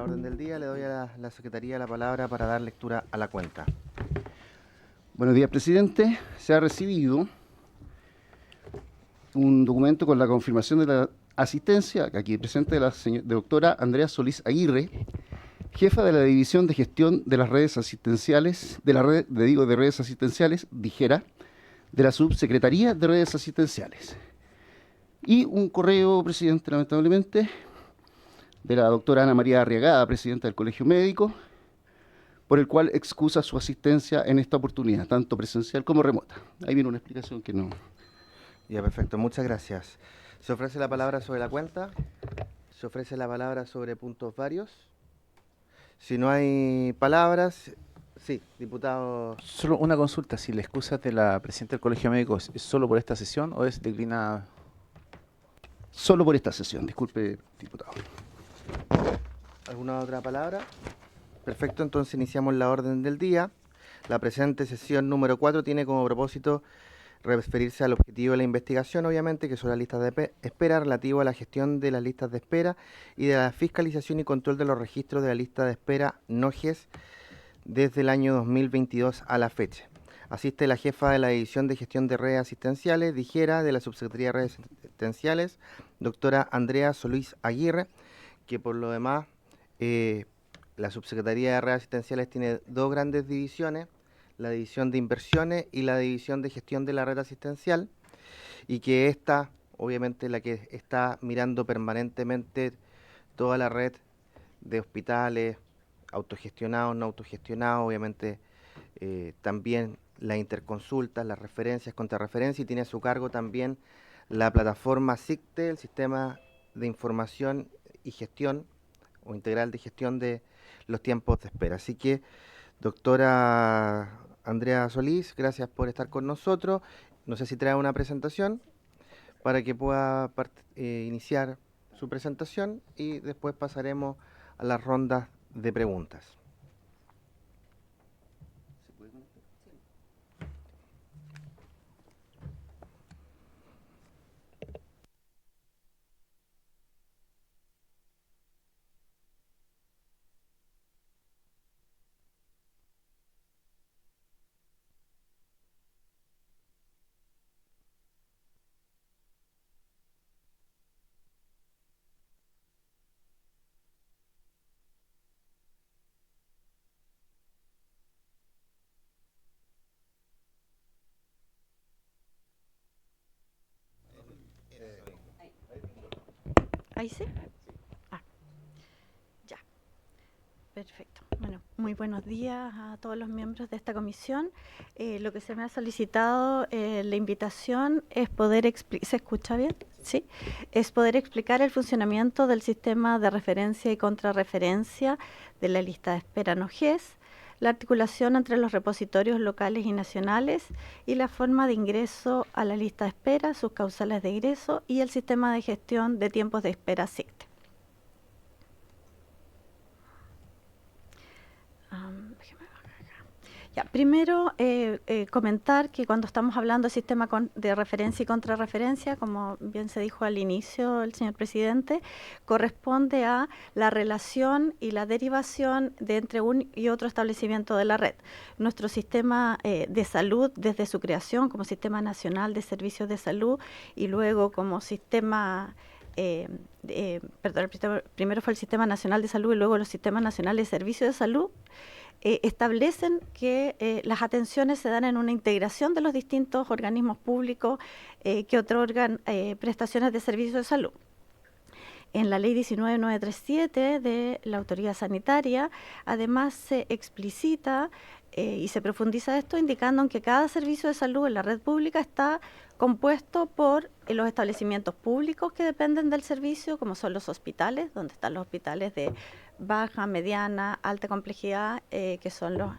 orden del día. Le doy a la Secretaría la palabra para dar lectura a la cuenta. Buenos días, presidente. Se ha recibido un documento con la confirmación de la asistencia, aquí presente, de la doctora Andrea Solís Aguirre, jefa de la División de Gestión de las Redes Asistenciales, de la red, de redes asistenciales, DIGERA, de la Subsecretaría de Redes Asistenciales. Y un correo, presidente, lamentablemente, de la doctora Ana María Arriagada, presidenta del Colegio Médico, por el cual excusa su asistencia en esta oportunidad, tanto presencial como remota. Ahí viene una explicación que no... Ya, perfecto. Muchas gracias. ¿Se ofrece la palabra sobre la cuenta? ¿Se ofrece la palabra sobre puntos varios? Si no hay palabras... Sí, diputado. Solo una consulta, si la excusa de la presidenta del Colegio Médico es solo por esta sesión o es declinada. Solo por esta sesión, disculpe, diputado. ¿Alguna otra palabra? Perfecto, entonces iniciamos la orden del día. La presente sesión número 4 tiene como propósito referirse al objetivo de la investigación, obviamente, que son las listas de espera, relativo a la gestión de las listas de espera y de la fiscalización y control de los registros de la lista de espera NOGES desde el año 2022 a la fecha. Asiste la jefa de la División de Gestión de Redes Asistenciales, DIGERA, de la Subsecretaría de Redes Asistenciales, doctora Andrea Solís Aguirre, que por lo demás, la Subsecretaría de Redes Asistenciales tiene dos grandes divisiones, la División de Inversiones y la División de Gestión de la Red Asistencial, y que esta, obviamente, la que está mirando permanentemente toda la red de hospitales, autogestionados, no autogestionados, obviamente también las interconsultas, las referencias, contrarreferencias, y tiene a su cargo también la plataforma SICTE, el Sistema de Información y Gestión, o Integral de Gestión de los Tiempos de Espera. Así que, doctora Andrea Solís, gracias por estar con nosotros. No sé si trae una presentación para que pueda iniciar su presentación y después pasaremos a las rondas de preguntas. ¿Ahí sí? Ah, ya. Perfecto. Bueno, muy buenos días a todos los miembros de esta comisión. Lo que se me ha solicitado, la invitación, es poder explicar... ¿Se escucha bien? Sí. Es poder explicar el funcionamiento del sistema de referencia y contrarreferencia de la lista de espera NOGES, la articulación entre los repositorios locales y nacionales y la forma de ingreso a la lista de espera, sus causales de ingreso y el sistema de gestión de tiempos de espera SICTE. Ya, primero, comentar que cuando estamos hablando de sistema de referencia y contrarreferencia, como bien se dijo al inicio el señor presidente, corresponde a la relación y la derivación de entre un y otro establecimiento de la red. Nuestro sistema de salud, desde su creación como Sistema Nacional de Servicios de Salud y luego como sistema... primero fue el Sistema Nacional de Salud y luego los Sistemas Nacionales de Servicios de Salud, establecen que las atenciones se dan en una integración de los distintos organismos públicos que otorgan prestaciones de servicios de salud. En la Ley 19937 de la Autoridad Sanitaria, además se explicita y se profundiza esto, indicando que cada servicio de salud en la red pública está compuesto por los establecimientos públicos que dependen del servicio, como son los hospitales, donde están los hospitales de baja, mediana, alta complejidad, que son los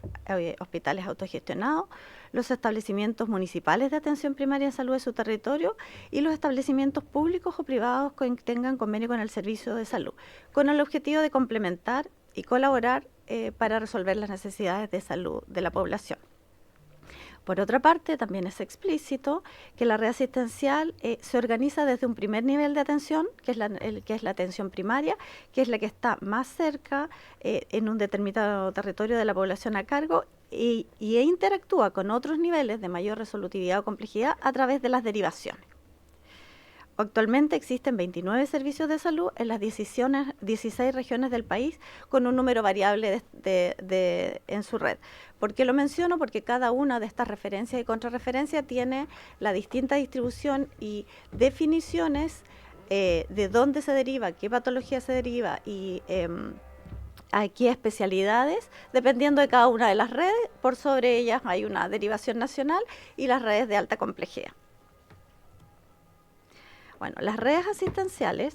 hospitales autogestionados, los establecimientos municipales de atención primaria en salud de su territorio y los establecimientos públicos o privados que tengan convenio con el servicio de salud, con el objetivo de complementar y colaborar para resolver las necesidades de salud de la población. Por otra parte, también es explícito que la red asistencial se organiza desde un primer nivel de atención, que es la atención primaria, que es la que está más cerca en un determinado territorio de la población a cargo e interactúa con otros niveles de mayor resolutividad o complejidad a través de las derivaciones. Actualmente existen 29 servicios de salud en las 16 regiones del país con un número variable en su red. ¿Por qué lo menciono? Porque cada una de estas referencias y contrarreferencias tiene la distinta distribución y definiciones de dónde se deriva, qué patología se deriva y a qué especialidades, dependiendo de cada una de las redes. Por sobre ellas hay una derivación nacional y las redes de alta complejidad. Bueno, las redes asistenciales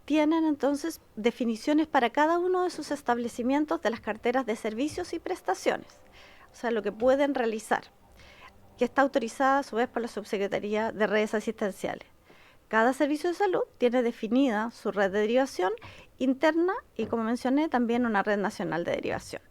tienen entonces definiciones para cada uno de sus establecimientos de las carteras de servicios y prestaciones, o sea, lo que pueden realizar, que está autorizada a su vez por la Subsecretaría de Redes Asistenciales. Cada servicio de salud tiene definida su red de derivación interna y, como mencioné, también una red nacional de derivación.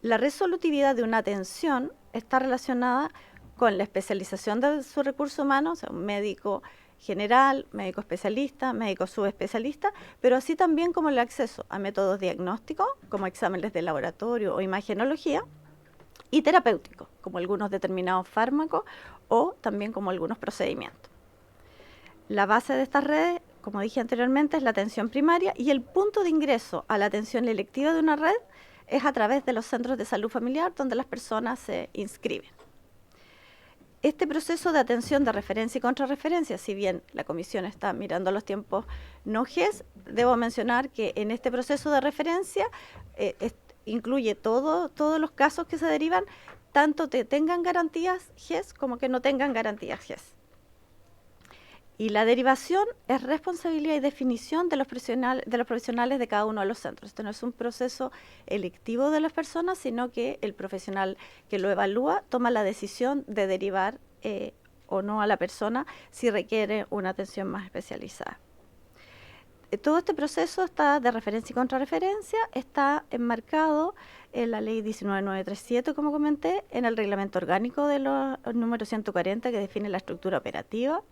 La resolutividad de una atención está relacionada con la especialización de su recurso humano, o sea, un médico general, médico especialista, médico subespecialista, pero así también como el acceso a métodos diagnósticos, como exámenes de laboratorio o imagenología, y terapéuticos, como algunos determinados fármacos o también como algunos procedimientos. La base de estas redes, como dije anteriormente, es la atención primaria y el punto de ingreso a la atención electiva de una red es a través de los centros de salud familiar donde las personas se inscriben. Este proceso de atención de referencia y contrarreferencia, si bien la comisión está mirando los tiempos no GES, debo mencionar que en este proceso de referencia incluye todos los casos que se derivan, tanto que tengan garantías GES como que no tengan garantías GES. Y la derivación es responsabilidad y definición de los profesionales de cada uno de los centros. Esto no es un proceso electivo de las personas, sino que el profesional que lo evalúa toma la decisión de derivar o no a la persona si requiere una atención más especializada. Todo este proceso está de referencia y contrarreferencia, está enmarcado en la ley 19937, como comenté, en el reglamento orgánico de los número 140 que define la estructura operativa,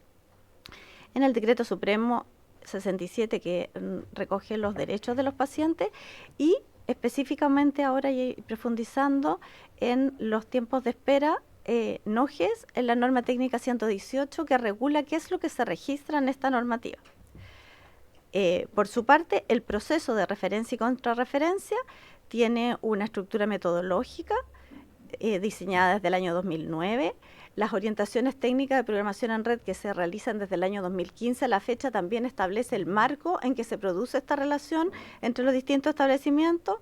en el decreto supremo 67 que recoge los derechos de los pacientes y específicamente ahora y profundizando en los tiempos de espera no GES, en la norma técnica 118 que regula qué es lo que se registra en esta normativa. Por su parte, el proceso de referencia y contrarreferencia tiene una estructura metodológica diseñada desde el año 2009. Las orientaciones técnicas de programación en red que se realizan desde el año 2015 a la fecha también establece el marco en que se produce esta relación entre los distintos establecimientos,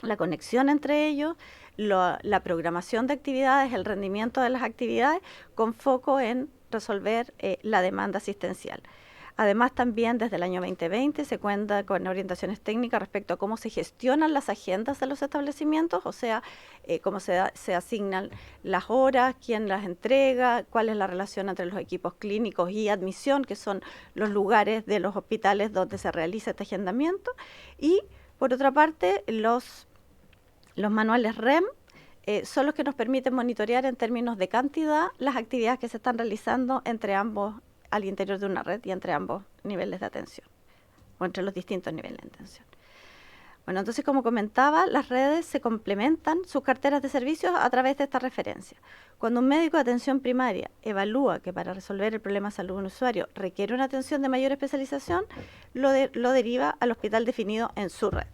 la conexión entre ellos, la programación de actividades, el rendimiento de las actividades con foco en resolver la demanda asistencial. Además, también desde el año 2020 se cuenta con orientaciones técnicas respecto a cómo se gestionan las agendas de los establecimientos, o sea, cómo se asignan las horas, quién las entrega, cuál es la relación entre los equipos clínicos y admisión, que son los lugares de los hospitales donde se realiza este agendamiento. Y, por otra parte, los manuales REM son los que nos permiten monitorear en términos de cantidad las actividades que se están realizando entre ambos al interior de una red y entre ambos niveles de atención, o entre los distintos niveles de atención. Bueno, entonces, como comentaba, las redes se complementan sus carteras de servicios a través de esta referencia. Cuando un médico de atención primaria evalúa que para resolver el problema de salud de un usuario requiere una atención de mayor especialización, lo deriva al hospital definido en su red.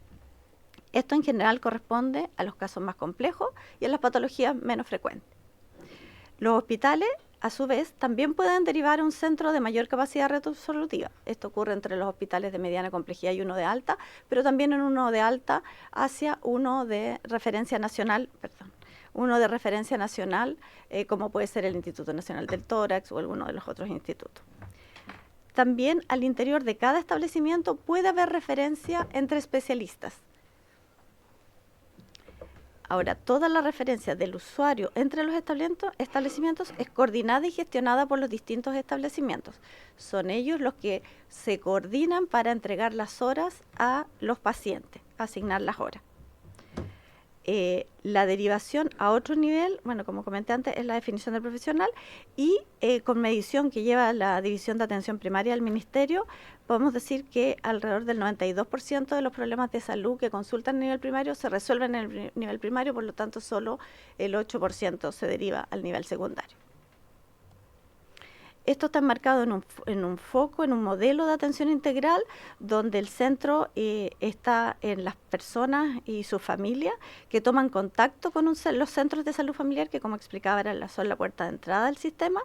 Esto en general corresponde a los casos más complejos y a las patologías menos frecuentes. Los hospitales, a su vez, también pueden derivar a un centro de mayor capacidad resolutiva. Esto ocurre entre los hospitales de mediana complejidad y uno de alta, pero también en uno de alta hacia uno de referencia nacional, como puede ser el Instituto Nacional del Tórax o alguno de los otros institutos. También al interior de cada establecimiento puede haber referencia entre especialistas. Ahora, toda la referencia del usuario entre los establecimientos es coordinada y gestionada por los distintos establecimientos. Son ellos los que se coordinan para entregar las horas a los pacientes, asignar las horas. la derivación a otro nivel, bueno, como comenté antes, es la definición del profesional, y con medición que lleva la División de Atención Primaria del Ministerio, podemos decir que alrededor del 92% de los problemas de salud que consultan a nivel primario se resuelven en el nivel primario, por lo tanto solo el 8% se deriva al nivel secundario. Esto está enmarcado en un foco, en un modelo de atención integral, donde el centro está en las personas y sus familias que toman contacto con los centros de salud familiar, que como explicaba son la puerta de entrada del sistema,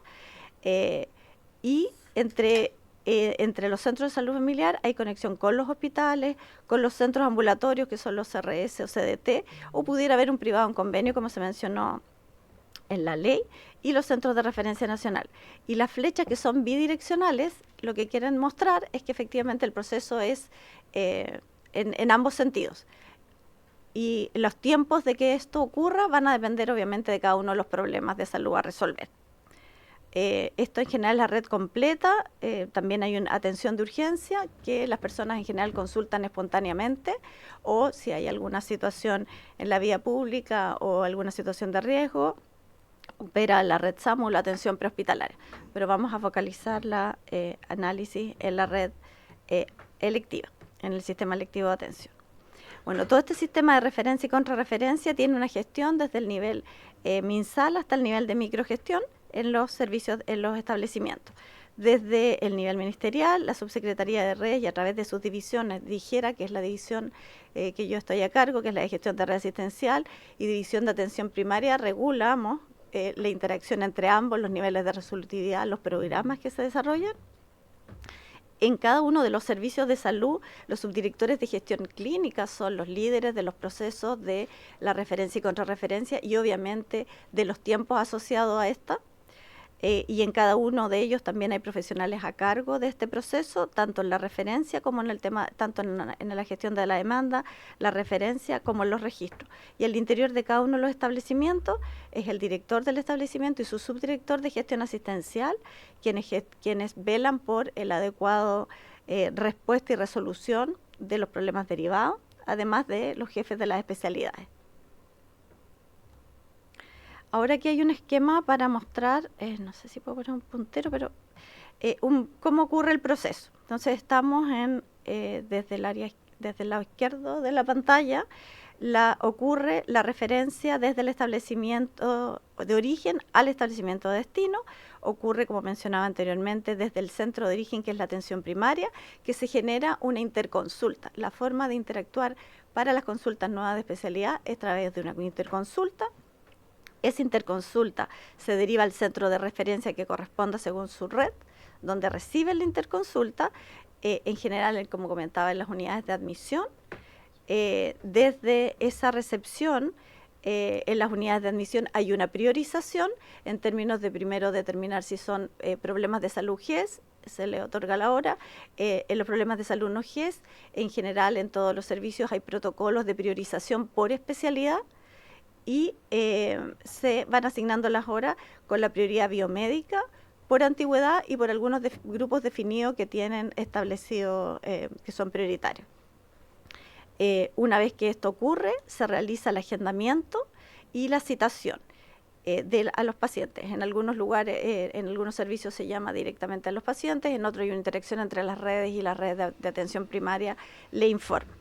y entre los centros de salud familiar hay conexión con los hospitales, con los centros ambulatorios, que son los CRS o CDT, o pudiera haber un privado en convenio, como se mencionó en la ley, y los centros de referencia nacional. Y las flechas que son bidireccionales, lo que quieren mostrar es que efectivamente el proceso es en ambos sentidos. Y los tiempos de que esto ocurra van a depender obviamente de cada uno de los problemas de salud a resolver. Esto en general es la red completa, también hay una atención de urgencia que las personas en general consultan espontáneamente, o si hay alguna situación en la vía pública o alguna situación de riesgo, opera la red SAMU, la atención prehospitalaria. Pero vamos a focalizar la análisis en la red electiva, en el sistema electivo de atención. Bueno, todo este sistema de referencia y contrarreferencia tiene una gestión desde el nivel MinSal hasta el nivel de microgestión en los servicios, en los establecimientos. Desde el nivel ministerial, la Subsecretaría de Redes y a través de sus divisiones, DIGERA, que es la división que yo estoy a cargo, que es la de gestión de red asistencial, y división de atención primaria, regulamos la interacción entre ambos, los niveles de resolutividad, los programas que se desarrollan. En cada uno de los servicios de salud, los subdirectores de gestión clínica son los líderes de los procesos de la referencia y contrarreferencia y obviamente de los tiempos asociados a esta. Y en cada uno de ellos también hay profesionales a cargo de este proceso, tanto en la referencia como en el tema, tanto en la gestión de la demanda, la referencia como en los registros. Y al interior de cada uno de los establecimientos es el director del establecimiento y su subdirector de gestión asistencial, quienes velan por el adecuado respuesta y resolución de los problemas derivados, además de los jefes de las especialidades. Ahora aquí hay un esquema para mostrar, no sé si puedo poner un puntero, pero cómo ocurre el proceso. Entonces estamos desde el lado izquierdo de la pantalla, ocurre la referencia desde el establecimiento de origen al establecimiento de destino. Ocurre, como mencionaba anteriormente, desde el centro de origen, que es la atención primaria, que se genera una interconsulta. La forma de interactuar para las consultas nuevas de especialidad es a través de una interconsulta. Esa interconsulta se deriva al centro de referencia que corresponda según su red, donde recibe la interconsulta, en general, como comentaba, en las unidades de admisión. Desde esa recepción, en las unidades de admisión hay una priorización en términos de primero determinar si son problemas de salud GES, se le otorga la hora. En los problemas de salud no GES, en general en todos los servicios hay protocolos de priorización por especialidad, y se van asignando las horas con la prioridad biomédica, por antigüedad y por algunos grupos definidos que tienen establecido que son prioritarios. Una vez que esto ocurre, se realiza el agendamiento y la citación a los pacientes. En algunos lugares, en algunos servicios se llama directamente a los pacientes, en otros hay una interacción entre las redes y la red de atención primaria le informa.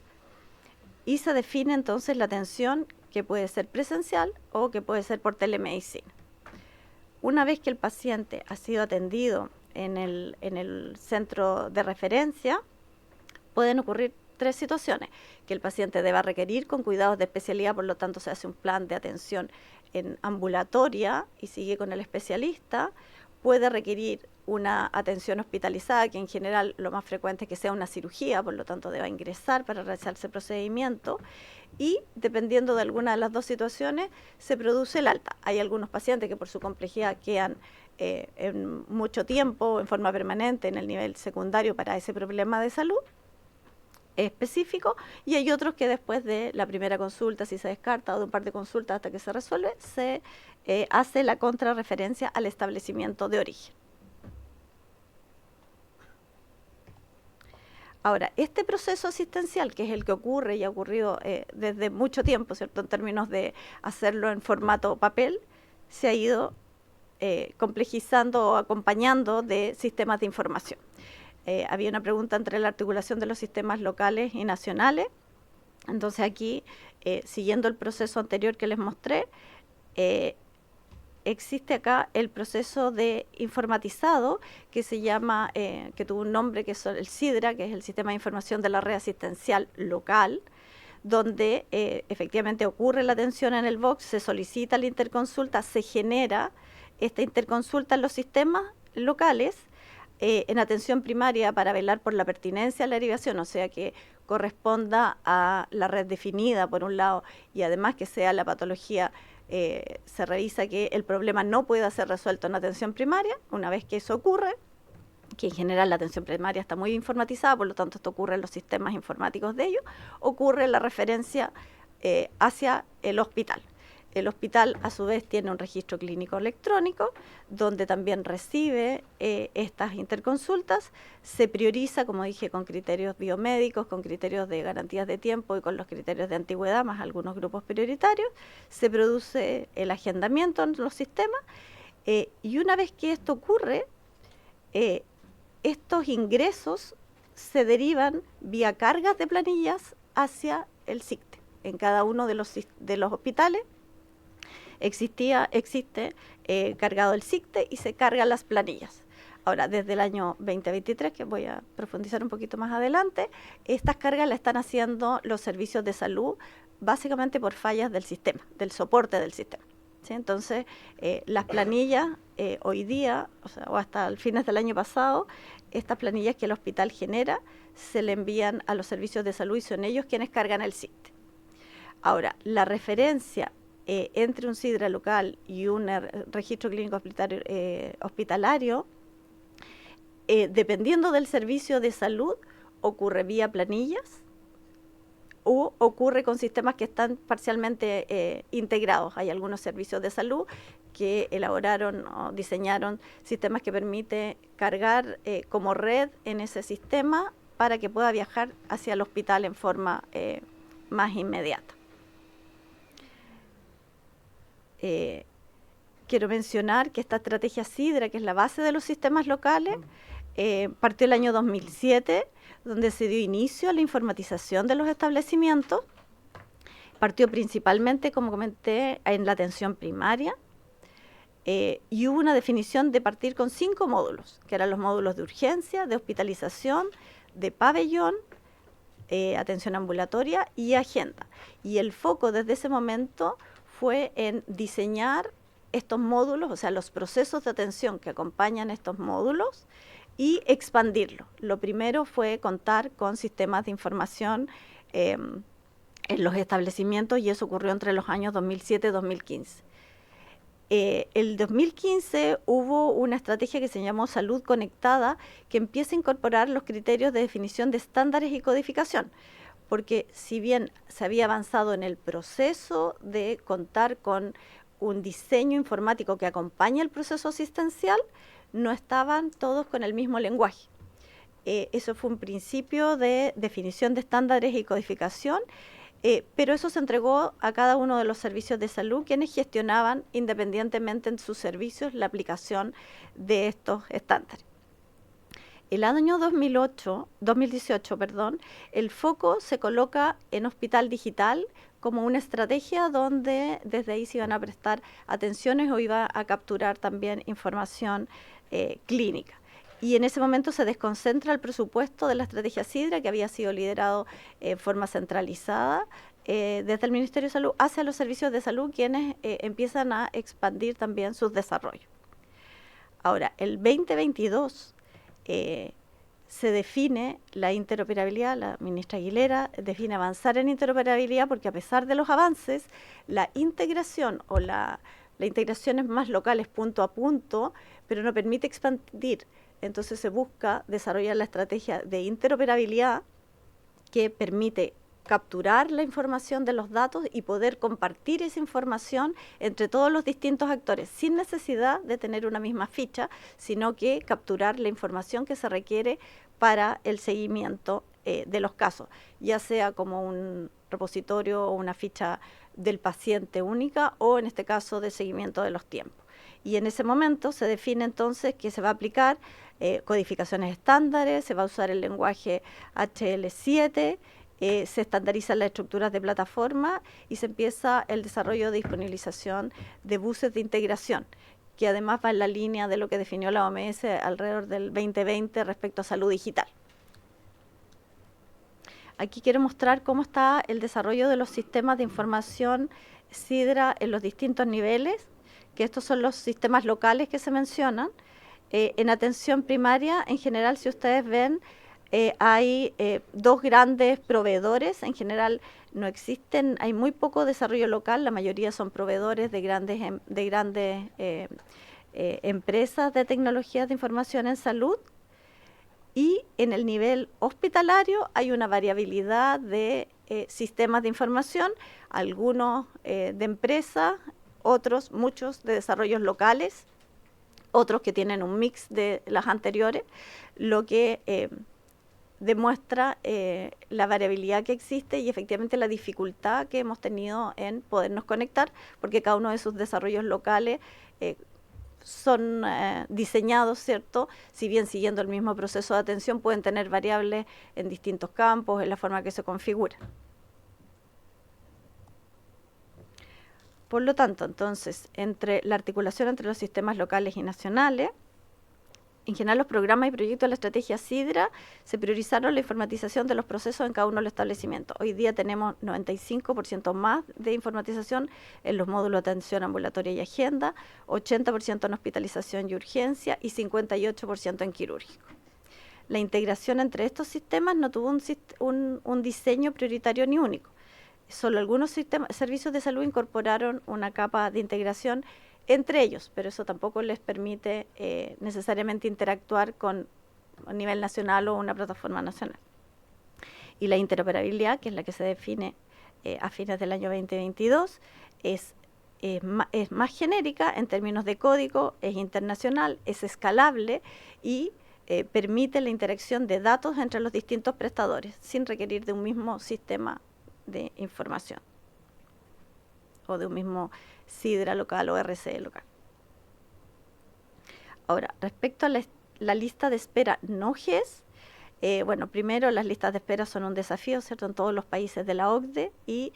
Y se define entonces la atención, que puede ser presencial o que puede ser por telemedicina. Una vez que el paciente ha sido atendido en el centro de referencia, pueden ocurrir tres situaciones: que el paciente deba requerir con cuidados de especialidad, por lo tanto se hace un plan de atención en ambulatoria y sigue con el especialista. Puede requerir una atención hospitalizada, que en general lo más frecuente es que sea una cirugía, por lo tanto deba ingresar para realizarse el procedimiento, y dependiendo de alguna de las dos situaciones se produce el alta. Hay algunos pacientes que por su complejidad quedan en mucho tiempo, en forma permanente, en el nivel secundario para ese problema de salud específico, y hay otros que después de la primera consulta, si se descarta, o de un par de consultas hasta que se resuelve, se hace la contrarreferencia al establecimiento de origen. Ahora, este proceso asistencial, que es el que ocurre y ha ocurrido desde mucho tiempo, ¿cierto?, en términos de hacerlo en formato papel, se ha ido complejizando o acompañando de sistemas de información. Había una pregunta entre la articulación de los sistemas locales y nacionales. Entonces aquí, siguiendo el proceso anterior que les mostré, existe acá el proceso de informatizado que se llama, que tuvo un nombre que es el SIDRA, que es el Sistema de Información de la Red Asistencial Local, donde efectivamente ocurre la atención en el box, se solicita la interconsulta, se genera esta interconsulta en los sistemas locales, en atención primaria para velar por la pertinencia de la derivación, o sea que corresponda a la red definida por un lado y además que sea la patología, se revisa que el problema no pueda ser resuelto en atención primaria. Una vez que eso ocurre, que en general la atención primaria está muy informatizada, por lo tanto esto ocurre en los sistemas informáticos de ellos, ocurre la referencia hacia el hospital. El hospital, a su vez, tiene un registro clínico electrónico, donde también recibe estas interconsultas, se prioriza, como dije, con criterios biomédicos, con criterios de garantías de tiempo y con los criterios de antigüedad, más algunos grupos prioritarios, se produce el agendamiento en los sistemas, y una vez que esto ocurre, estos ingresos se derivan vía cargas de planillas hacia el SICTE. En cada uno de los hospitales existe cargado el SICTE y se cargan las planillas. Ahora, desde el año 2023, que voy a profundizar un poquito más adelante, estas cargas las están haciendo los servicios de salud básicamente por fallas del sistema, del soporte del sistema. ¿Sí? Entonces, las planillas hoy día, o hasta el fines del año pasado, estas planillas que el hospital genera se le envían a los servicios de salud y son ellos quienes cargan el SICTE. Ahora, la referencia entre un SIDRA local y un registro clínico hospitalario, dependiendo del servicio de salud, ocurre vía planillas o ocurre con sistemas que están parcialmente integrados. Hay algunos servicios de salud que elaboraron o diseñaron sistemas que permiten cargar como red en ese sistema para que pueda viajar hacia el hospital en forma más inmediata. Quiero mencionar que esta estrategia SIDRA, que es la base de los sistemas locales, partió el año 2007, donde se dio inicio a la informatización de los establecimientos. Partió principalmente, como comenté, en la atención primaria, y hubo una definición de partir con 5 módulos, que eran los módulos de urgencia, de hospitalización, de pabellón, atención ambulatoria y agenda. Y el foco desde ese momento fue en diseñar estos módulos, o sea, los procesos de atención que acompañan estos módulos y expandirlo. Lo primero fue contar con sistemas de información en los establecimientos y eso ocurrió entre los años 2007 y 2015. El 2015 hubo una estrategia que se llamó Salud Conectada, que empieza a incorporar los criterios de definición de estándares y codificación, porque si bien se había avanzado en el proceso de contar con un diseño informático que acompaña el proceso asistencial, no estaban todos con el mismo lenguaje. Eso fue un principio de definición de estándares y codificación, pero eso se entregó a cada uno de los servicios de salud, quienes gestionaban independientemente en sus servicios la aplicación de estos estándares. El año 2018, el foco se coloca en hospital digital como una estrategia donde desde ahí se iban a prestar atenciones o iba a capturar también información clínica. Y en ese momento se desconcentra el presupuesto de la estrategia SIDRA, que había sido liderado en forma centralizada desde el Ministerio de Salud hacia los servicios de salud, quienes empiezan a expandir también sus desarrollos. Ahora, el 2022 se define la interoperabilidad, la ministra Aguilera define avanzar en interoperabilidad porque a pesar de los avances, la integración o la integración es más local, es punto a punto, pero no permite expandir. Entonces se busca desarrollar la estrategia de interoperabilidad que permite capturar la información de los datos y poder compartir esa información entre todos los distintos actores, sin necesidad de tener una misma ficha, sino que capturar la información que se requiere para el seguimiento de los casos, ya sea como un repositorio o una ficha del paciente única o en este caso de seguimiento de los tiempos. Y en ese momento se define entonces que se va a aplicar codificaciones estándares, se va a usar el lenguaje HL7, se estandarizan las estructuras de plataforma y se empieza el desarrollo de disponibilización de buses de integración, que además va en la línea de lo que definió la OMS alrededor del 2020 respecto a salud digital. Aquí quiero mostrar cómo está el desarrollo de los sistemas de información SIDRA en los distintos niveles, que estos son los sistemas locales que se mencionan. En atención primaria, en general, si ustedes ven, hay dos grandes proveedores. En general no existen, hay muy poco desarrollo local, la mayoría son proveedores de grandes empresas de tecnologías de información en salud. Y en el nivel hospitalario hay una variabilidad de sistemas de información, algunos de empresas, otros, muchos de desarrollos locales, otros que tienen un mix de las anteriores, lo que demuestra la variabilidad que existe y efectivamente la dificultad que hemos tenido en podernos conectar, porque cada uno de sus desarrollos locales son diseñados, ¿cierto? Si bien siguiendo el mismo proceso de atención, pueden tener variables en distintos campos, en la forma que se configura. Por lo tanto, entonces, entre la articulación entre los sistemas locales y nacionales, en general los programas y proyectos de la estrategia SIDRA se priorizaron la informatización de los procesos en cada uno de los establecimientos. Hoy día tenemos 95% más de informatización en los módulos de atención ambulatoria y agenda, 80% en hospitalización y urgencia y 58% en quirúrgico. La integración entre estos sistemas no tuvo un diseño prioritario ni único. Solo algunos servicios de salud incorporaron una capa de integración entre ellos, pero eso tampoco les permite necesariamente interactuar a nivel nacional o una plataforma nacional. Y la interoperabilidad, que es la que se define a fines del año 2022, es más genérica en términos de código, es internacional, es escalable y permite la interacción de datos entre los distintos prestadores sin requerir de un mismo sistema de información o de un mismo SIDRA local o RCE local. Ahora, respecto a la lista de espera no GES, bueno, primero las listas de espera son un desafío, ¿cierto?, en todos los países de la OCDE y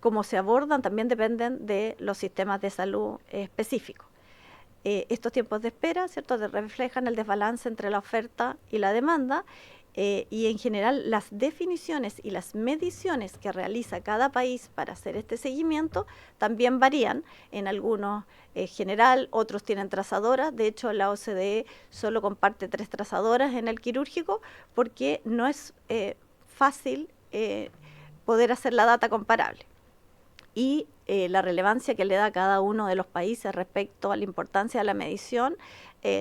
cómo se abordan también dependen de los sistemas de salud específicos. Estos tiempos de espera, ¿cierto?, reflejan el desbalance entre la oferta y la demanda y en general las definiciones y las mediciones que realiza cada país para hacer este seguimiento también varían. En algunos general, otros tienen trazadoras. De hecho, la OCDE solo comparte 3 trazadoras en el quirúrgico porque no es fácil poder hacer la data comparable. Y la relevancia que le da a cada uno de los países respecto a la importancia de la medición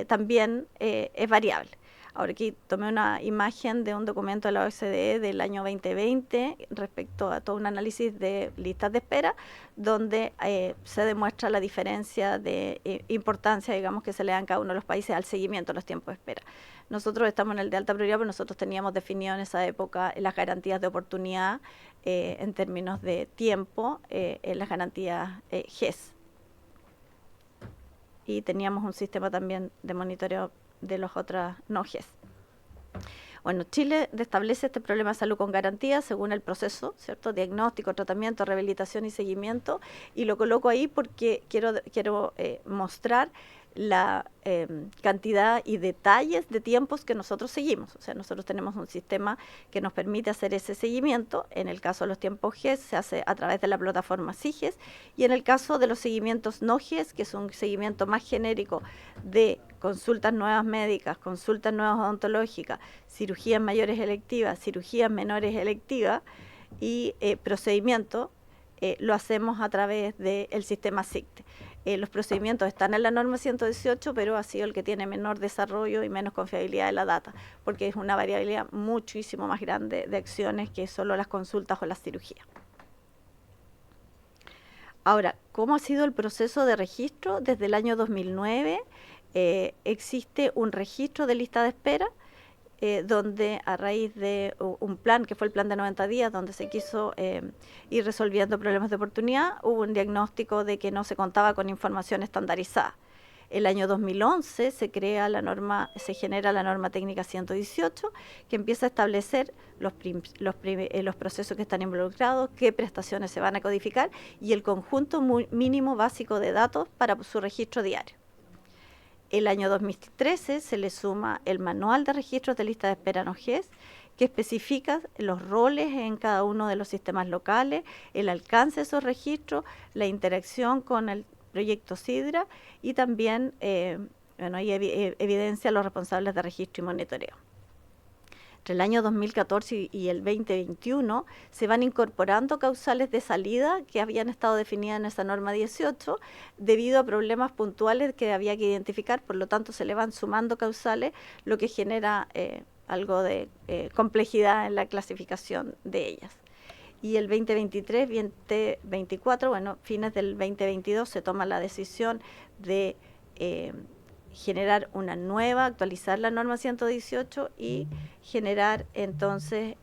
también es variable. Ahora aquí tomé una imagen de un documento de la OCDE del año 2020 respecto a todo un análisis de listas de espera, donde se demuestra la diferencia de importancia, digamos, que se le da en cada uno de los países al seguimiento de los tiempos de espera. Nosotros estamos en el de alta prioridad, pero nosotros teníamos definido en esa época las garantías de oportunidad en términos de tiempo, en las garantías GES. Y teníamos un sistema también de monitoreo de los otros no GES. Bueno, Chile establece este problema de salud con garantía según el proceso, ¿cierto? Diagnóstico, tratamiento, rehabilitación y seguimiento. Y lo coloco ahí porque quiero mostrar la cantidad y detalles de tiempos que nosotros seguimos. O sea, nosotros tenemos un sistema que nos permite hacer ese seguimiento. En el caso de los tiempos GES se hace a través de la plataforma SIGES y en el caso de los seguimientos no GES, que es un seguimiento más genérico de consultas nuevas médicas, consultas nuevas odontológicas, cirugías mayores electivas, cirugías menores electivas y procedimientos, lo hacemos a través del sistema SICTE. Los procedimientos están en la norma 118, pero ha sido el que tiene menor desarrollo y menos confiabilidad de la data, porque es una variabilidad muchísimo más grande de acciones que solo las consultas o las cirugías. Ahora, ¿cómo ha sido el proceso de registro? Desde el año 2009 existe un registro de lista de espera donde a raíz de un plan, que fue el plan de 90 días, donde se quiso ir resolviendo problemas de oportunidad, hubo un diagnóstico de que no se contaba con información estandarizada. El año 2011 se genera la norma técnica 118, que empieza a establecer los procesos que están involucrados, qué prestaciones se van a codificar y el conjunto mínimo básico de datos para su registro diario. El año 2013 se le suma el Manual de Registros de Lista de Espera NOGES, que especifica los roles en cada uno de los sistemas locales, el alcance de esos registros, la interacción con el proyecto SIDRA y también evidencia a los responsables de registro y monitoreo. Entre el año 2014 y el 2021 se van incorporando causales de salida que habían estado definidas en esa norma 18 debido a problemas puntuales que había que identificar, por lo tanto se le van sumando causales, lo que genera algo de complejidad en la clasificación de ellas. Y el 2023, 2024, bueno, fines del 2022 se toma la decisión de generar una nueva, actualizar la norma 118 y generar entonces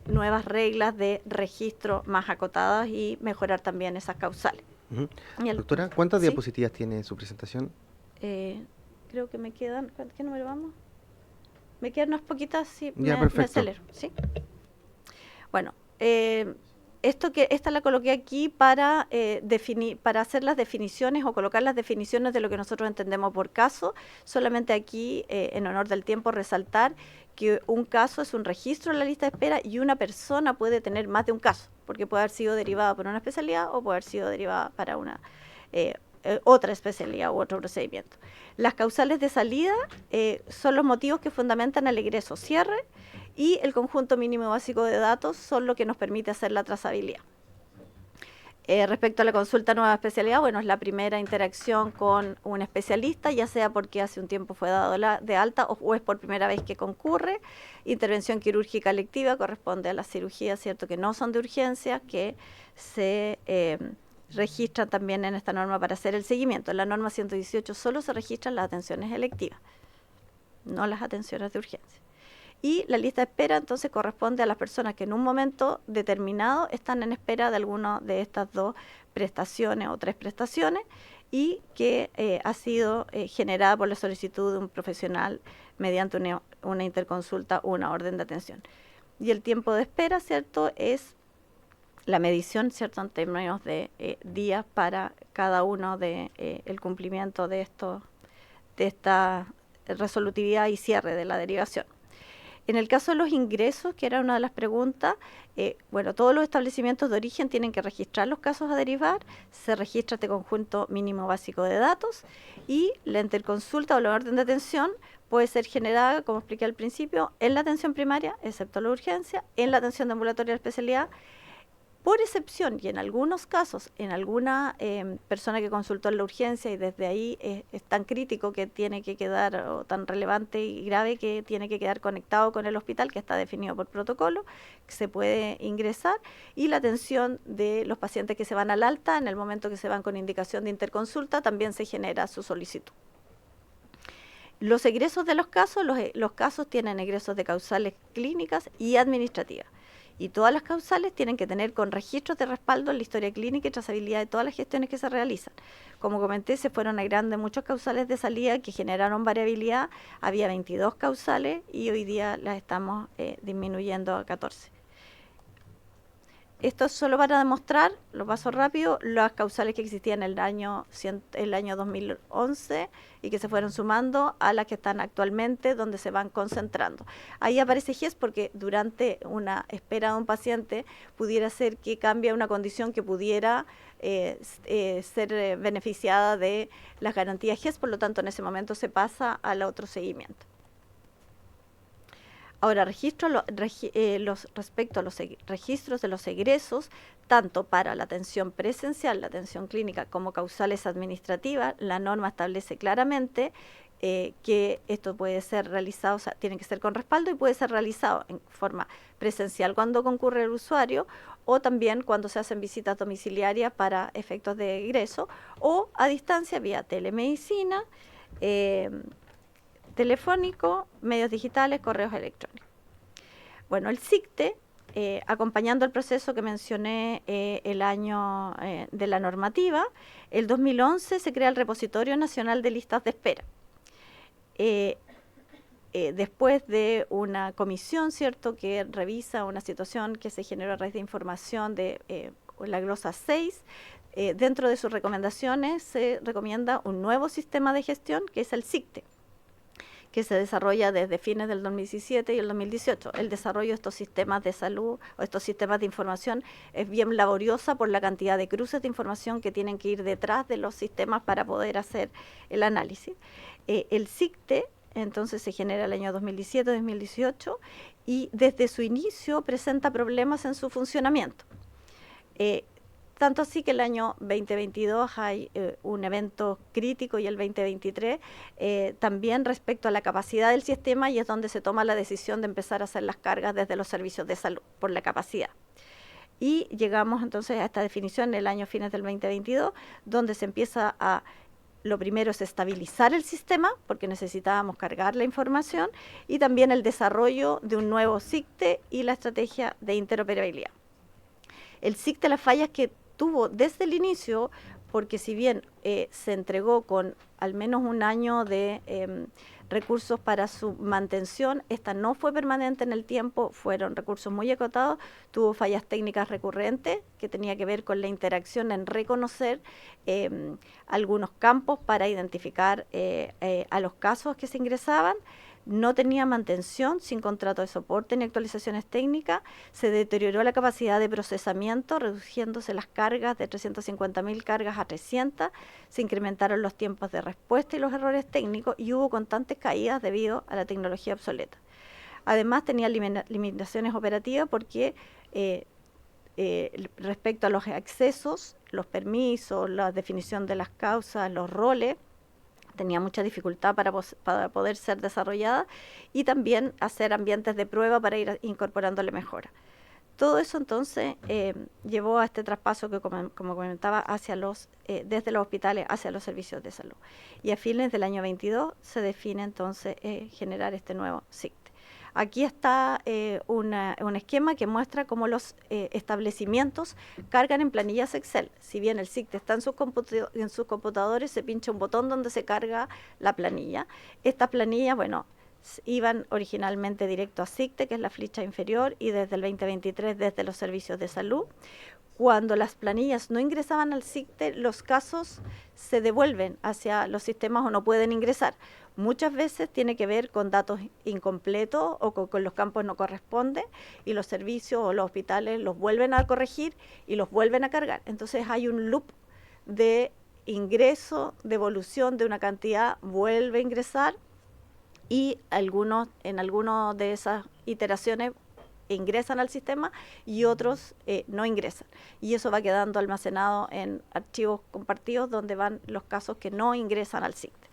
nuevas reglas de registro más acotadas y mejorar también esas causales. Doctora, ¿cuántas ¿sí? diapositivas tiene su presentación? Creo que me quedan, ¿qué número vamos? Me quedan unas poquitas, sí, Ya, me perfecto. acelero, ¿sí? Bueno, esta la coloqué aquí para hacer las definiciones o colocar las definiciones de lo que nosotros entendemos por caso. Solamente aquí, en honor del tiempo, resaltar que un caso es un registro en la lista de espera y una persona puede tener más de un caso, porque puede haber sido derivada por una especialidad o puede haber sido derivada para una otra especialidad u otro procedimiento. Las causales de salida son los motivos que fundamentan el egreso cierre, y el conjunto mínimo básico de datos son lo que nos permite hacer la trazabilidad. Respecto a la consulta nueva especialidad, bueno, es la primera interacción con un especialista, ya sea porque hace un tiempo fue dado de alta o es por primera vez que concurre. Intervención quirúrgica electiva corresponde a las cirugías, ¿cierto?, que no son de urgencia, que se registran también en esta norma para hacer el seguimiento. En la norma 118 solo se registran las atenciones electivas, no las atenciones de urgencia. Y la lista de espera entonces corresponde a las personas que en un momento determinado están en espera de alguna de estas dos prestaciones o tres prestaciones y que ha sido generada por la solicitud de un profesional mediante una interconsulta o una orden de atención. Y el tiempo de espera, ¿cierto?, es la medición, ¿cierto?, en términos de días para cada uno de el cumplimiento de esta resolutividad y cierre de la derivación. En el caso de los ingresos, que era una de las preguntas, bueno, todos los establecimientos de origen tienen que registrar los casos a derivar, se registra este conjunto mínimo básico de datos y la interconsulta o la orden de atención puede ser generada, como expliqué al principio, en la atención primaria, excepto la urgencia, en la atención de ambulatoria de especialidad, por excepción y en algunos casos, en alguna persona que consultó en la urgencia y desde ahí es tan crítico que tiene que quedar, o tan relevante y grave que tiene que quedar conectado con el hospital, que está definido por protocolo, que se puede ingresar, y la atención de los pacientes que se van al alta, en el momento que se van con indicación de interconsulta, también se genera su solicitud. Los egresos de los casos tienen egresos de causales clínicas y administrativas. Y todas las causales tienen que tener con registros de respaldo en la historia clínica y trazabilidad de todas las gestiones que se realizan. Como comenté, se fueron agregando muchos causales de salida que generaron variabilidad. Había 22 causales y hoy día las estamos disminuyendo a 14. Esto es solo para demostrar, lo paso rápido, las causales que existían en el año 2011 y que se fueron sumando a las que están actualmente, donde se van concentrando. Ahí aparece GES porque durante una espera de un paciente pudiera ser que cambie una condición que pudiera ser beneficiada de las garantías GES, por lo tanto en ese momento se pasa al otro seguimiento. Ahora, respecto a los registros de los egresos, tanto para la atención presencial, la atención clínica, como causales administrativas, la norma establece claramente que esto puede ser realizado, o sea, tiene que ser con respaldo y puede ser realizado en forma presencial cuando concurre el usuario o también cuando se hacen visitas domiciliarias para efectos de egreso o a distancia vía telemedicina, telefónico, medios digitales, correos electrónicos. Bueno, el SICTE, acompañando el proceso que mencioné el año de la normativa, el 2011 se crea el Repositorio Nacional de Listas de Espera. Después de una comisión, ¿cierto?, que revisa una situación que se generó a raíz de información de la glosa 6, dentro de sus recomendaciones se recomienda un nuevo sistema de gestión, que es el SICTE, que se desarrolla desde fines del 2017 y el 2018. El desarrollo de estos sistemas de salud o estos sistemas de información es bien laboriosa por la cantidad de cruces de información que tienen que ir detrás de los sistemas para poder hacer el análisis. El SICTE, entonces, se genera el año 2017-2018 y desde su inicio presenta problemas en su funcionamiento. Tanto así que el año 2022 hay un evento crítico y el 2023 también respecto a la capacidad del sistema, y es donde se toma la decisión de empezar a hacer las cargas desde los servicios de salud por la capacidad. Y llegamos entonces a esta definición en el año fines del 2022, donde se empieza a, lo primero es estabilizar el sistema, porque necesitábamos cargar la información, y también el desarrollo de un nuevo SICTE y la estrategia de interoperabilidad. El SICTE, las fallas que tuvo desde el inicio, porque si bien se entregó con al menos un año de recursos para su mantención, esta no fue permanente en el tiempo, fueron recursos muy acotados, tuvo fallas técnicas recurrentes que tenía que ver con la interacción en reconocer algunos campos para identificar a los casos que se ingresaban. No tenía mantención, sin contrato de soporte ni actualizaciones técnicas, se deterioró la capacidad de procesamiento, reduciéndose las cargas de 350.000 cargas a 300, se incrementaron los tiempos de respuesta y los errores técnicos, y hubo constantes caídas debido a la tecnología obsoleta. Además, tenía limitaciones operativas porque respecto a los accesos, los permisos, la definición de las causas, los roles, tenía mucha dificultad para poder ser desarrollada, y también hacer ambientes de prueba para ir incorporándole mejora. Todo eso entonces llevó a este traspaso que, como comentaba, hacia desde los hospitales hacia los servicios de salud. Y a fines del año 22 se define entonces generar este nuevo SICTE. Aquí está un esquema que muestra cómo los establecimientos cargan en planillas Excel. Si bien el SICTE está en sus computadores, se pincha un botón donde se carga la planilla. Estas planillas, bueno, iban originalmente directo a SICTE, que es la ficha inferior, y desde el 2023 desde los servicios de salud. Cuando las planillas no ingresaban al SICTE, los casos se devuelven hacia los sistemas o no pueden ingresar. Muchas veces tiene que ver con datos incompletos o con los campos no corresponden, y los servicios o los hospitales los vuelven a corregir y los vuelven a cargar. Entonces hay un loop de ingreso, devolución de una cantidad, vuelve a ingresar, y en algunas de esas iteraciones ingresan al sistema y otros no ingresan. Y eso va quedando almacenado en archivos compartidos donde van los casos que no ingresan al SICTE.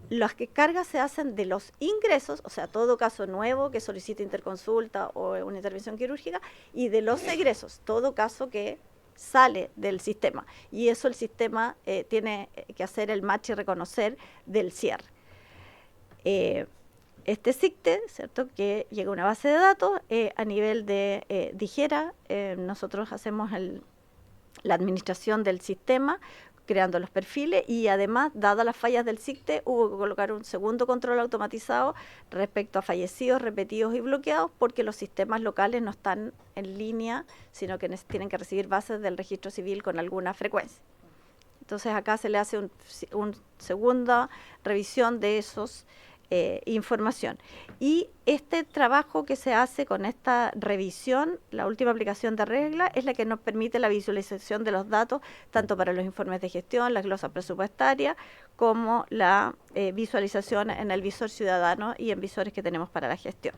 Las cargas se hacen de los ingresos, o sea, todo caso nuevo que solicite interconsulta o una intervención quirúrgica, y de los egresos, todo caso que sale del sistema. Y eso el sistema tiene que hacer el match y reconocer del cierre. Este SICTE, ¿cierto?, que llega a una base de datos a nivel de DIGERA. Nosotros hacemos la administración del sistema, creando los perfiles, y además, dadas las fallas del SICTE, hubo que colocar un segundo control automatizado respecto a fallecidos, repetidos y bloqueados, porque los sistemas locales no están en línea, sino que tienen que recibir bases del registro civil con alguna frecuencia. Entonces acá se le hace una segunda revisión de esos información. Y este trabajo que se hace con esta revisión, la última aplicación de regla, es la que nos permite la visualización de los datos, tanto para los informes de gestión, las glosas presupuestarias, como la visualización en el visor ciudadano y en visores que tenemos para la gestión.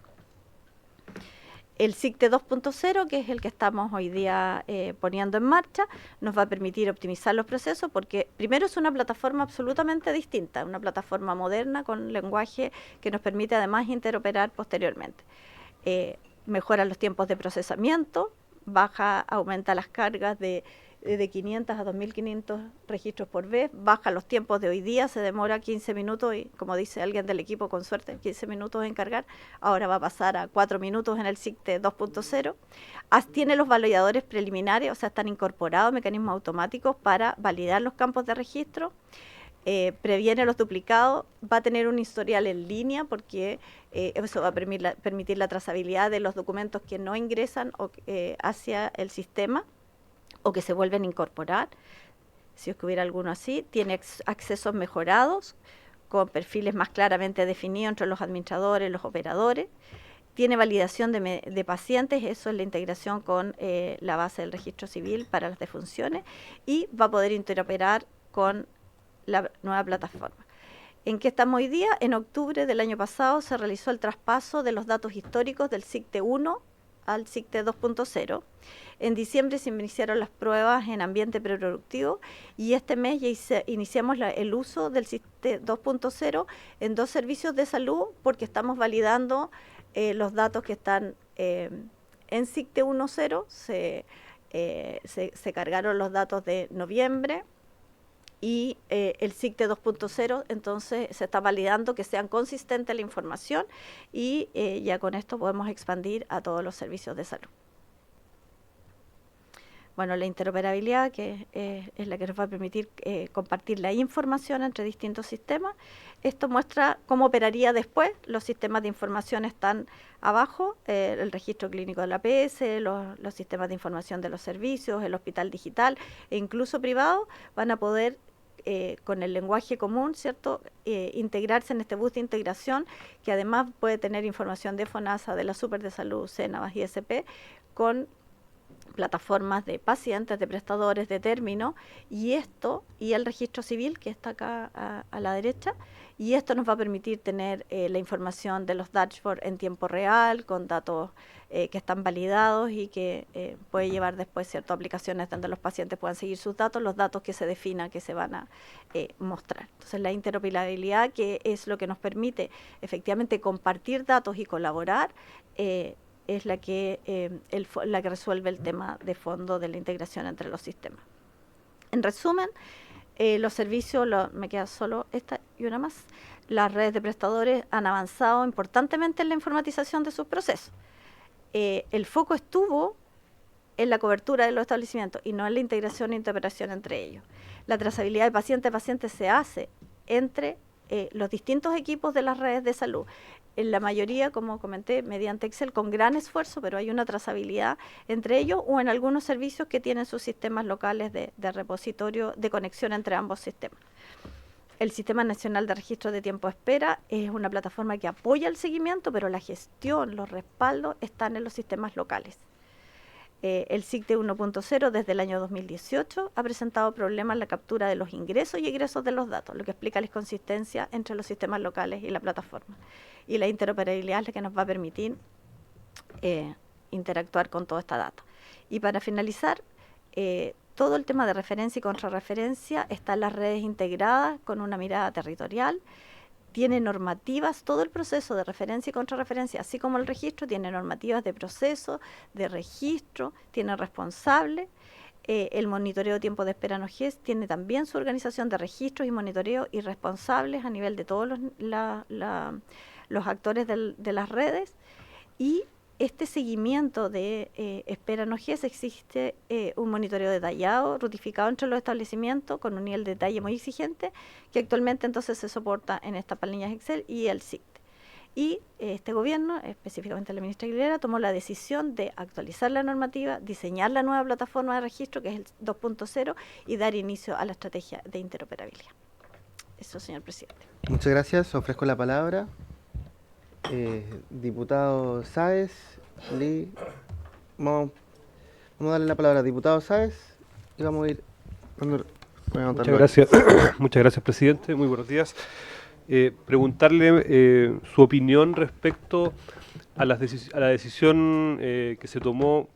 El SICTE 2.0, que es el que estamos hoy día poniendo en marcha, nos va a permitir optimizar los procesos, porque primero es una plataforma absolutamente distinta, una plataforma moderna con lenguaje que nos permite además interoperar posteriormente. Mejora los tiempos de procesamiento, aumenta las cargas de de 500 a 2.500 registros por vez, baja los tiempos de hoy día, se demora 15 minutos y, como dice alguien del equipo, con suerte, 15 minutos en cargar, ahora va a pasar a 4 minutos en el SICTE 2.0. Tiene los validadores preliminares, o sea, están incorporados mecanismos automáticos para validar los campos de registro. Previene los duplicados, va a tener un historial en línea porque eso va a permitir la trazabilidad de los documentos que no ingresan hacia el sistema o que se vuelven a incorporar, si es que hubiera alguno así. Tiene accesos mejorados, con perfiles más claramente definidos entre los administradores y los operadores. Tiene validación de pacientes, eso es la integración con la base del registro civil para las defunciones, y va a poder interoperar con la nueva plataforma. ¿En qué estamos hoy día? En octubre del año pasado se realizó el traspaso de los datos históricos del SICTE 1 al SICTE 2.0. En diciembre se iniciaron las pruebas en ambiente preproductivo y este mes ya iniciamos el uso del SICTE 2.0 en 2 servicios de salud porque estamos validando los datos que están en SICTE 1.0. Se cargaron los datos de noviembre y el SICTE 2.0, entonces se está validando que sean consistentes la información y ya con esto podemos expandir a todos los servicios de salud. Bueno, la interoperabilidad, que es la que nos va a permitir compartir la información entre distintos sistemas. Esto muestra cómo operaría después. Los sistemas de información están abajo, el registro clínico de la APS, los sistemas de información de los servicios, el hospital digital e incluso privado van a poder con el lenguaje común, ¿cierto?, integrarse en este bus de integración, que además puede tener información de FONASA, de la Super de Salud, CENAVAS y SP, con plataformas de pacientes, de prestadores, de términos, y el registro civil, que está acá a la derecha, y esto nos va a permitir tener la información de los dashboards en tiempo real, con datos que están validados y que puede llevar después ciertas aplicaciones donde los pacientes puedan seguir sus datos, los datos que se definan que se van a mostrar. Entonces la interoperabilidad, que es lo que nos permite efectivamente compartir datos y colaborar, es la que resuelve el tema de fondo de la integración entre los sistemas. En resumen, los servicios, me queda solo esta y una más, las redes de prestadores han avanzado importantemente en la informatización de sus procesos. El foco estuvo en la cobertura de los establecimientos y no en la integración e interoperación entre ellos. La trazabilidad de paciente a paciente se hace entre los distintos equipos de las redes de salud. En la mayoría, como comenté, mediante Excel, con gran esfuerzo, pero hay una trazabilidad entre ellos o en algunos servicios que tienen sus sistemas locales de repositorio de conexión entre ambos sistemas. El Sistema Nacional de Registro de Tiempo de Espera es una plataforma que apoya el seguimiento, pero la gestión, los respaldos están en los sistemas locales. El SICTE 1.0 desde el año 2018 ha presentado problemas en la captura de los ingresos y egresos de los datos, lo que explica la inconsistencia entre los sistemas locales y la plataforma. Y la interoperabilidad es la que nos va a permitir interactuar con toda esta data. Y para finalizar, todo el tema de referencia y contrarreferencia está en las redes integradas con una mirada territorial. Tiene normativas, todo el proceso de referencia y contrarreferencia, así como el registro, tiene normativas de proceso, de registro, tiene responsable. El monitoreo de tiempo de espera en OGES tiene también su organización de registros y monitoreo y responsables a nivel de todos los actores de las redes. Y este seguimiento de espera en OGES, existe un monitoreo detallado, rutificado entre los establecimientos con un nivel de detalle muy exigente, que actualmente entonces se soporta en estas planillas Excel y el SICTE. Y este gobierno, específicamente la ministra Aguilera, tomó la decisión de actualizar la normativa, diseñar la nueva plataforma de registro, que es el 2.0, y dar inicio a la estrategia de interoperabilidad. Eso, señor presidente. Muchas gracias. Ofrezco la palabra. Diputado Sáez, vamos a darle la palabra a diputado Sáez y vamos a ir Muchas gracias. Muchas gracias, presidente. Muy buenos días. Preguntarle su opinión respecto a la decisión que se tomó,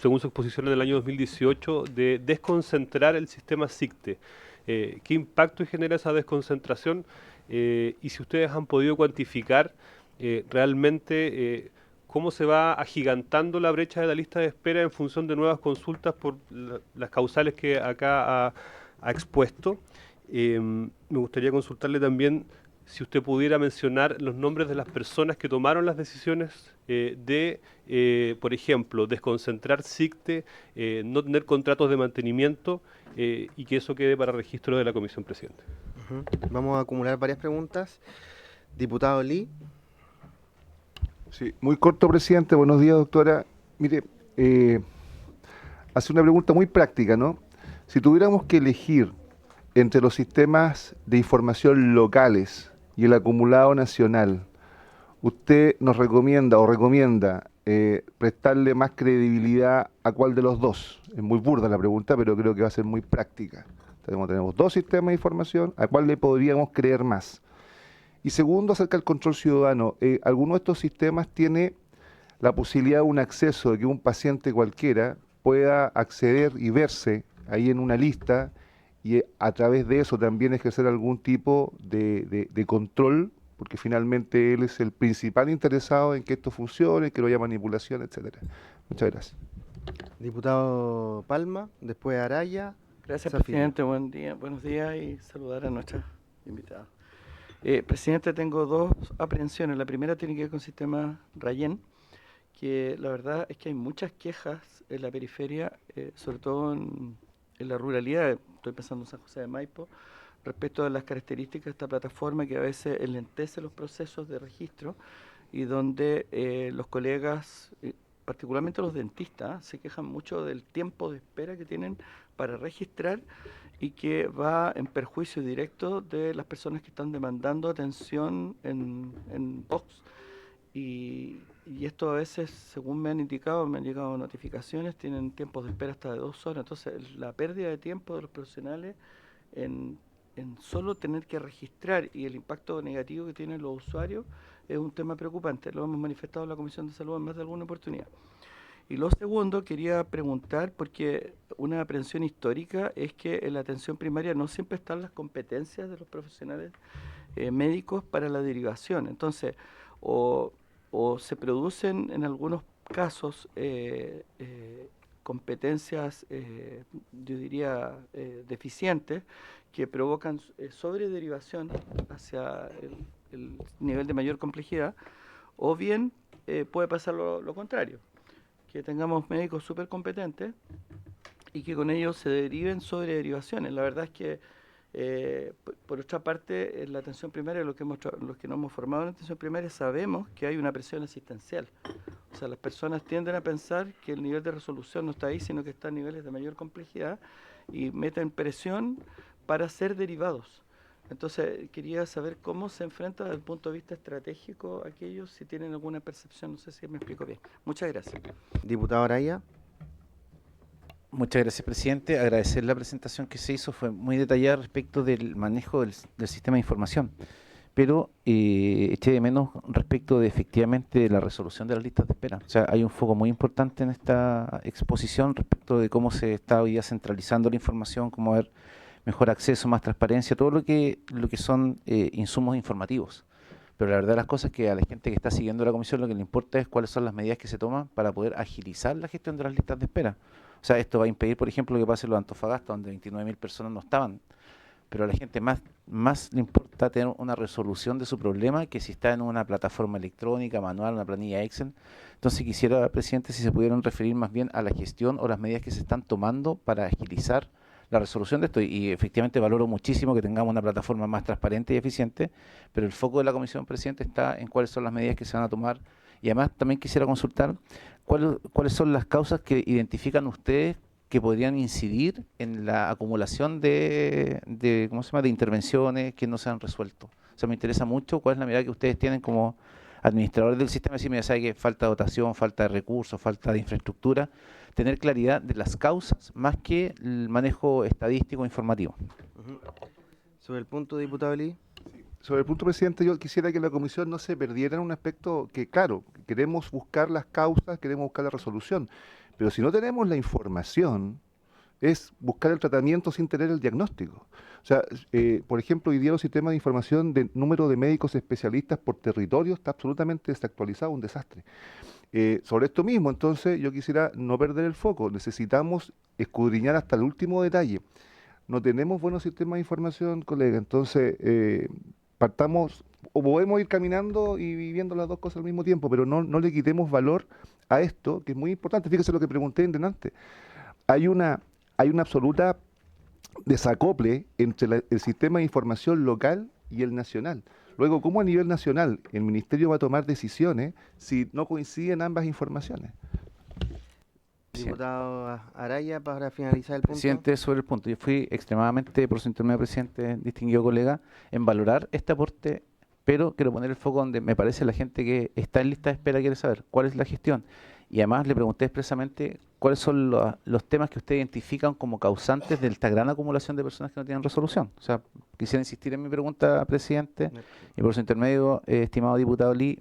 según su exposición en el año 2018, de desconcentrar el sistema SICTE. ¿Qué impacto genera esa desconcentración? Y si ustedes han podido cuantificar realmente cómo se va agigantando la brecha de la lista de espera en función de nuevas consultas por las causales que acá ha expuesto. Me gustaría consultarle también si usted pudiera mencionar los nombres de las personas que tomaron las decisiones por ejemplo, desconcentrar SICTE, no tener contratos de mantenimiento y que eso quede para registro de la Comisión Presidente. Vamos a acumular varias preguntas. Diputado Lee. Sí, muy corto, presidente. Buenos días, doctora. Mire, hace una pregunta muy práctica, ¿no? Si tuviéramos que elegir entre los sistemas de información locales y el acumulado nacional, ¿usted nos recomienda prestarle más credibilidad a cuál de los dos? Es muy burda la pregunta, pero creo que va a ser muy práctica. Tenemos dos sistemas de información, ¿a cuál le podríamos creer más? Y segundo, acerca del control ciudadano, ¿alguno de estos sistemas tiene la posibilidad de un acceso, de que un paciente cualquiera pueda acceder y verse ahí en una lista y a través de eso también ejercer algún tipo de control, porque finalmente él es el principal interesado en que esto funcione, que no haya manipulación, etcétera? Muchas gracias. Diputado Palma, después Araya. Gracias, Zafiro. presidente. Buen día, buenos días y saludar a nuestra invitada. Presidente, tengo dos aprehensiones. La primera tiene que ver con el sistema Rayen, que la verdad es que hay muchas quejas en la periferia, sobre todo en la ruralidad, estoy pensando en San José de Maipo, respecto a las características de esta plataforma que a veces enlentece los procesos de registro y donde los colegas, particularmente los dentistas, se quejan mucho del tiempo de espera que tienen para registrar y que va en perjuicio directo de las personas que están demandando atención en box. Y esto a veces, según me han llegado notificaciones, tienen tiempos de espera hasta de 2 horas. Entonces, la pérdida de tiempo de los profesionales en solo tener que registrar y el impacto negativo que tienen los usuarios es un tema preocupante. Lo hemos manifestado en la Comisión de Salud en más de alguna oportunidad. Y lo segundo, quería preguntar, porque una aprehensión histórica es que en la atención primaria no siempre están las competencias de los profesionales médicos para la derivación. Entonces, o se producen en algunos casos competencias, yo diría, deficientes, que provocan sobrederivación hacia el nivel de mayor complejidad, o bien puede pasar lo contrario, que tengamos médicos súper competentes y que con ellos se deriven sobre derivaciones. La verdad es que, por otra parte, en la atención primaria, los que nos hemos formado en atención primaria, sabemos que hay una presión asistencial. O sea, las personas tienden a pensar que el nivel de resolución no está ahí, sino que está a niveles de mayor complejidad y meten presión para ser derivados. Entonces, quería saber cómo se enfrenta desde el punto de vista estratégico aquellos, si tienen alguna percepción, no sé si me explico bien. Muchas gracias. Diputado Araya. Muchas gracias, presidente. Agradecer la presentación que se hizo, fue muy detallada respecto del manejo del sistema de información, pero eché de menos respecto de efectivamente la resolución de las listas de espera. O sea, hay un foco muy importante en esta exposición respecto de cómo se está hoy día centralizando la información, cómo haber mejor acceso, más transparencia, todo lo que son insumos informativos. Pero la verdad de las cosas es que a la gente que está siguiendo la comisión lo que le importa es cuáles son las medidas que se toman para poder agilizar la gestión de las listas de espera. O sea, esto va a impedir, por ejemplo, que pase lo de Antofagasta, donde 29.000 personas no estaban. Pero a la gente más le importa tener una resolución de su problema que si está en una plataforma electrónica, manual, una planilla Excel. Entonces quisiera, presidente, si se pudieran referir más bien a la gestión o las medidas que se están tomando para agilizar la resolución de esto. Y efectivamente valoro muchísimo que tengamos una plataforma más transparente y eficiente, pero el foco de la comisión, presidente, está en cuáles son las medidas que se van a tomar. Y además también quisiera consultar cuáles son las causas que identifican ustedes que podrían incidir en la acumulación de intervenciones que no se han resuelto. O sea, me interesa mucho cuál es la mirada que ustedes tienen como administradores del sistema. Si me sabe que falta dotación, falta de recursos, falta de infraestructura, tener claridad de las causas más que el manejo estadístico e informativo. Sobre el punto, diputado Lee. Sobre el punto, presidente, yo quisiera que la comisión no se perdiera en un aspecto que, claro, queremos buscar las causas, queremos buscar la resolución, pero si no tenemos la información, es buscar el tratamiento sin tener el diagnóstico. O sea, por ejemplo, hoy día los sistemas de información de número de médicos especialistas por territorio está absolutamente desactualizado, un desastre. Sobre esto mismo, entonces, yo quisiera no perder el foco. Necesitamos escudriñar hasta el último detalle. No tenemos buenos sistemas de información, colega, entonces partamos, o podemos ir caminando y viviendo las dos cosas al mismo tiempo, pero no le quitemos valor a esto, que es muy importante. Fíjese lo que pregunté en delante. Hay una absoluta desacople entre el sistema de información local y el nacional. Luego, ¿cómo a nivel nacional el Ministerio va a tomar decisiones si no coinciden ambas informaciones? Diputado Araya, para finalizar el punto. Presidente, sobre el punto, yo fui extremadamente, por su intermedio, presidente, distinguido colega, en valorar este aporte, pero quiero poner el foco donde me parece la gente que está en lista de espera quiere saber cuál es la gestión. Y además le pregunté expresamente cuáles son los temas que ustedes identifican como causantes de esta gran acumulación de personas que no tienen resolución. O sea, quisiera insistir en mi pregunta, presidente, y por su intermedio, estimado diputado Lee,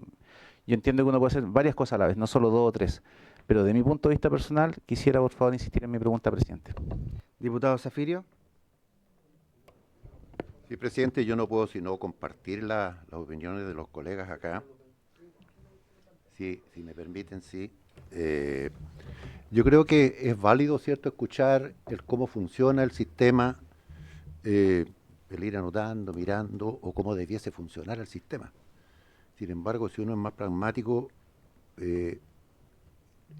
yo entiendo que uno puede hacer varias cosas a la vez, no solo 2 o 3. Pero de mi punto de vista personal, quisiera por favor insistir en mi pregunta, presidente. Diputado Zafirio. Sí, presidente, yo no puedo sino compartir las opiniones de los colegas acá. Si me permiten, sí. Yo creo que es válido, ¿cierto?, escuchar cómo funciona el sistema, el ir anotando, mirando, o cómo debiese funcionar el sistema. Sin embargo, si uno es más pragmático,